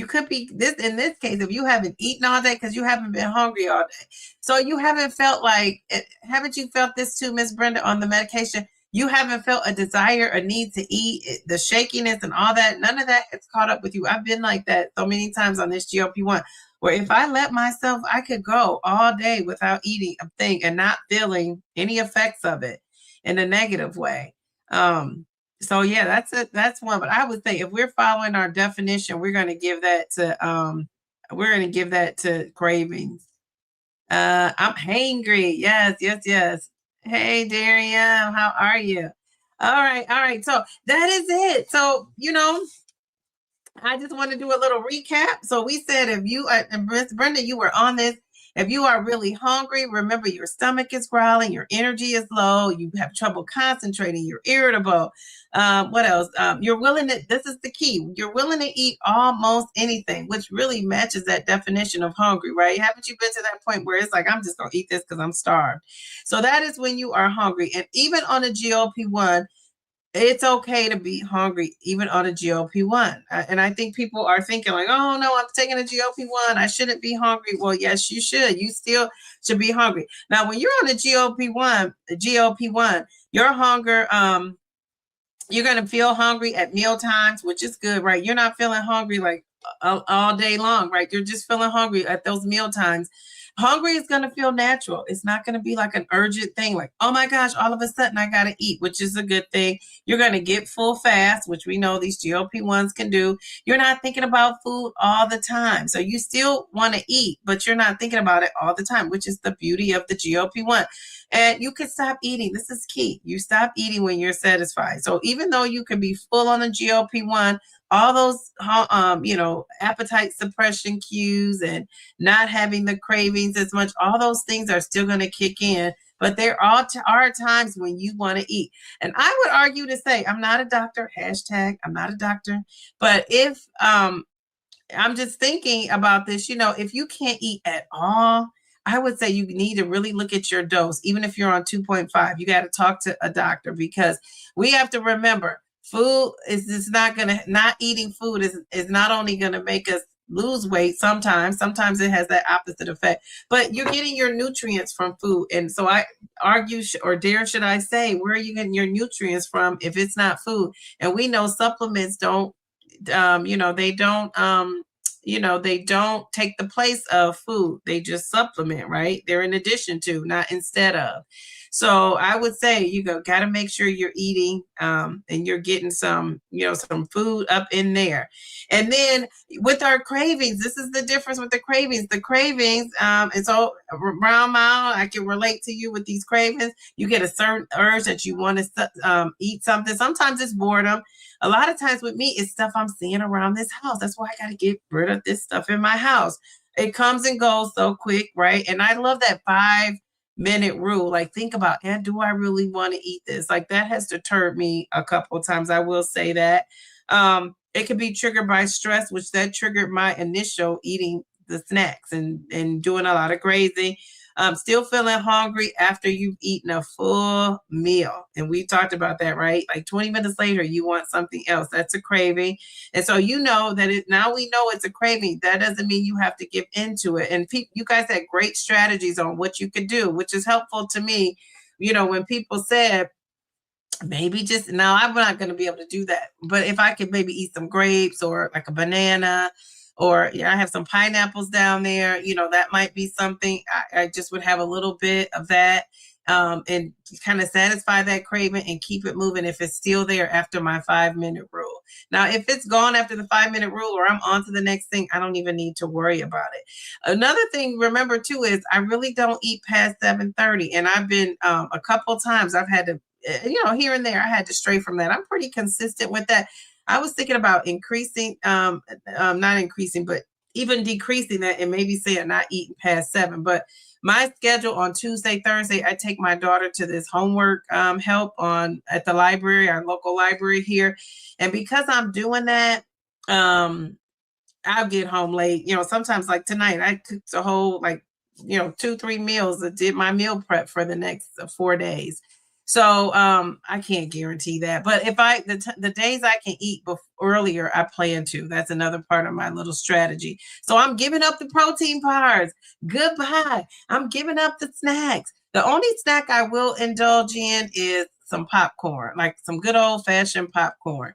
could be this in this case if you haven't eaten all day because you haven't been hungry all day. So you haven't felt like. Haven't you felt this too, Miss Brenda, on the medication? You haven't felt a desire, a need to eat, the shakiness and all that. None of that has caught up with you. I've been like that so many times on this GLP-1, where if I let myself, I could go all day without eating a thing and not feeling any effects of it in a negative way. So yeah, that's it. That's one. But I would say if we're following our definition, we're going to give that to cravings. I'm hangry. Yes, yes, yes. Hey, Darian, how are you? All right, all right. So that is it. So, I just want to do a little recap. So we said if you, and Brenda, you were on this. If you are really hungry, remember your stomach is growling, your energy is low, you have trouble concentrating, you're irritable. What else? You're willing to, this is the key, you're willing to eat almost anything, which really matches that definition of hungry, right? Haven't you been to that point where it's like, I'm just going to eat this because I'm starved? So that is when you are hungry. And even on a GLP-1, it's okay to be hungry, even on a GLP-1. And I think people are thinking like, oh no, I'm taking a GLP-1. I shouldn't be hungry. Well, yes, you should. You still should be hungry. Now, when you're on a GLP-1, your hunger, you're going to feel hungry at meal times, which is good, right? You're not feeling hungry like all day long, right? You're just feeling hungry at those meal times. Hungry is going to feel natural. It's not going to be like an urgent thing, like, oh my gosh, all of a sudden I got to eat, which is a good thing. You're going to get full fast, which we know these GLP-1s can do. You're not thinking about food all the time. So you still want to eat, but you're not thinking about it all the time, which is the beauty of the GLP-1. And you can stop eating. This is key. You stop eating when you're satisfied. So even though you can be full on the GLP-1, all those, appetite suppression cues and not having the cravings as much, all those things are still going to kick in. But there are times when you want to eat. And I would argue to say, I'm not a doctor, hashtag, I'm not a doctor. But if, I'm just thinking about this, if you can't eat at all, I would say you need to really look at your dose. Even if you're on 2.5, you got to talk to a doctor, because we have to remember food is just not eating food is not only going to make us lose weight. Sometimes it has that opposite effect, but you're getting your nutrients from food. And so I argue, or dare should I say, where are you getting your nutrients from if it's not food? And we know supplements don't, they don't take the place of food. They just supplement, right? They're in addition to, not instead of. So I would say you got to make sure you're eating, and you're getting some food up in there. And then with our cravings, this is the difference with the cravings. The cravings, it's all Brown Mile. I can relate to you with these cravings. You get a certain urge that you want to eat something. Sometimes it's boredom. A lot of times with me, it's stuff I'm seeing around this house. That's why I got to get rid of this stuff in my house. It comes and goes so quick, right? And I love that 5-minute rule. Like, think about, do I really want to eat this? Like, that has deterred me a couple of times. I will say that. It could be triggered by stress, which that triggered my initial eating the snacks and doing a lot of grazing. Still feeling hungry after you've eaten a full meal. And we talked about that, right? Like 20 minutes later, you want something else. That's a craving. And so now we know it's a craving. That doesn't mean you have to give into it. And you guys had great strategies on what you could do, which is helpful to me. When people said, maybe just now, I'm not going to be able to do that. But if I could maybe eat some grapes or like a banana, or I have some pineapples down there, that might be something. I just would have a little bit of that, and kind of satisfy that craving and keep it moving if it's still there after my 5-minute rule. Now, if it's gone after the 5-minute rule, or I'm on to the next thing, I don't even need to worry about it. Another thing, remember too, is I really don't eat past 7:30. And I've been, a couple times I've had to, here and there, I had to stray from that. I'm pretty consistent with that. I was thinking about increasing, not increasing, but even decreasing that, and maybe saying not eating past 7. But my schedule on Tuesday, Thursday, I take my daughter to this homework help at the library, our local library here. And because I'm doing that, I'll get home late. Sometimes like tonight, I cooked a whole 2-3 meals. I did my meal prep for the next 4 days. So I can't guarantee that. But if the days I can eat earlier, I plan to. That's another part of my little strategy. So I'm giving up the protein bars. Goodbye. I'm giving up the snacks. The only snack I will indulge in is some popcorn, like some good old fashioned popcorn.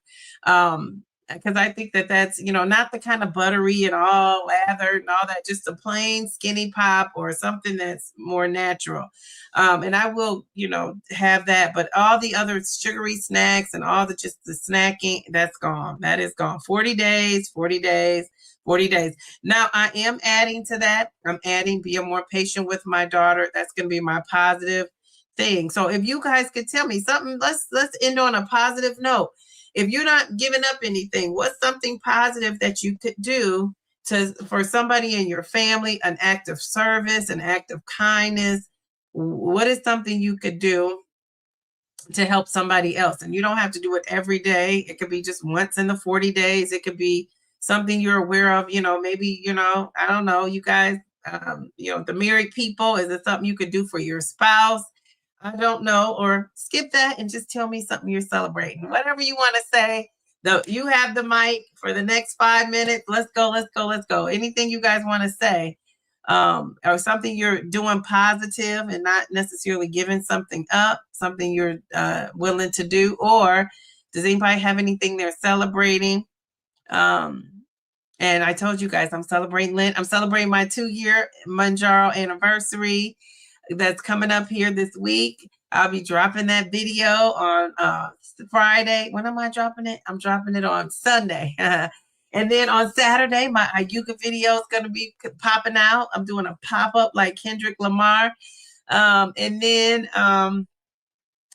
Because I think that's, not the kind of buttery and all lathered and all that, just a plain skinny pop or something that's more natural. And I will, have that. But all the other sugary snacks and all the snacking, that's gone. That is gone. 40 days, 40 days. 40 days. Now I am adding to that. I'm adding, be more patient with my daughter. That's going to be my positive thing. So if you guys could tell me something, let's end on a positive note. If you're not giving up anything, what's something positive that you could do for somebody in your family, an act of service, an act of kindness? What is something you could do to help somebody else? And you don't have to do it every day. It could be just once in the 40 days. It could be something you're aware of, maybe, I don't know, you guys, the married people, is it something you could do for your spouse? I don't know, or skip that and just tell me something you're celebrating. Whatever you want to say, you have the mic for the next 5 minutes. Let's go, let's go, let's go. Anything you guys want to say, or something you're doing positive and not necessarily giving something up, something you're willing to do, or does anybody have anything they're celebrating? And I told you guys, I'm celebrating Lent. I'm celebrating my 2-year Mounjaro anniversary. That's coming up here this week. I'll be dropping that video on Friday. When am I dropping it? I'm dropping it on Sunday. And then on Saturday, my Ayuka video is going to be popping out. I'm doing a pop-up like Kendrick Lamar. And then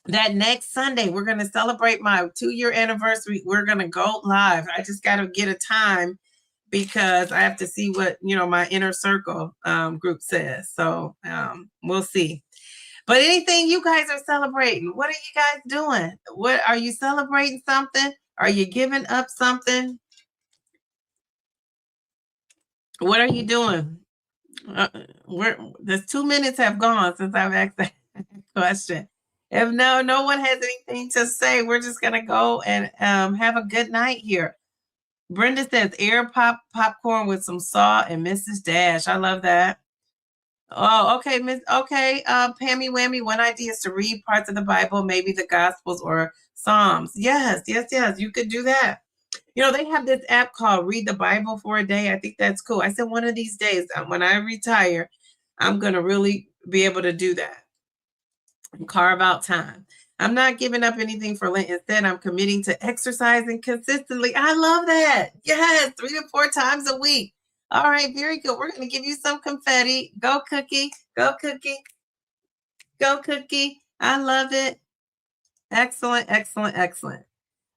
that next Sunday, we're going to celebrate my 2-year anniversary. We're going to go live. I just got to get a time because I have to see what, my inner circle group says. So we'll see. But anything you guys are celebrating, what are you guys doing? What are you celebrating something? Are you giving up something? What are you doing? There's 2 minutes have gone since I've asked that question. If no one has anything to say, we're just gonna go and have a good night here. Brenda says air popcorn with some salt and Mrs. Dash. I love that. Oh, okay, Pammy Whammy. One idea is to read parts of the Bible, maybe the Gospels or Psalms. Yes. You could do that. They have this app called Read the Bible for a Day. I think that's cool. I said one of these days, when I retire, I'm going to really be able to do that and carve out time. I'm not giving up anything for Lent. Instead, I'm committing to exercising consistently. I love that. Yes, 3 to 4 times a week. All right, very good. We're going to give you some confetti. Go, Cookie. Go, Cookie. Go, Cookie. I love it. Excellent.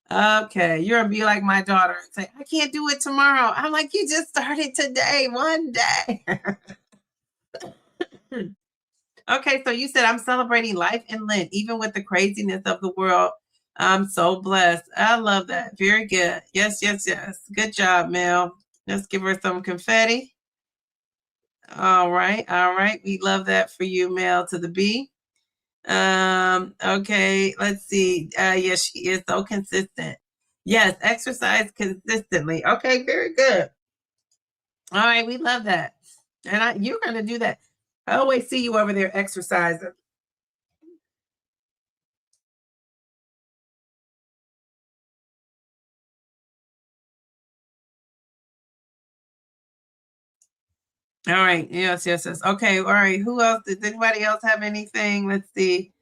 Okay, you're gonna be like my daughter and say, I can't do it tomorrow. I'm like, you just started today, one day. Okay, so you said I'm celebrating life in Lent, even with the craziness of the world. I'm so blessed. I love that. Very good. Yes. Good job, Mel. Let's give her some confetti. All right. We love that for you, Mel to the B. Okay, let's see. Yes, she is so consistent. Yes, exercise consistently. Okay, very good. All right, we love that. And you're going to do that. I always see you over there exercising. All right. Yes. Okay. All right. Who else? Does anybody else have anything? Let's see.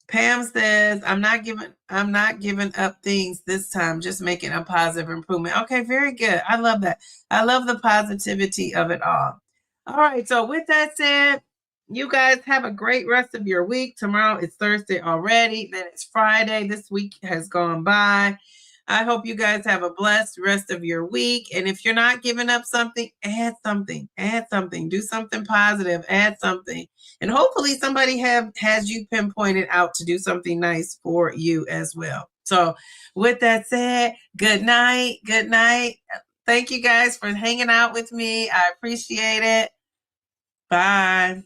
Pam says, I'm not giving up things this time, just making a positive improvement. Okay, very good. I love that. I love the positivity of it all. All right, so with that said, you guys have a great rest of your week. Tomorrow is Thursday already, then it's Friday. This week has gone by. I hope you guys have a blessed rest of your week. And if you're not giving up something, add something. Do something positive, add something. And hopefully somebody has you pinpointed out to do something nice for you as well. So with that said, good night. Thank you guys for hanging out with me. I appreciate it. Bye.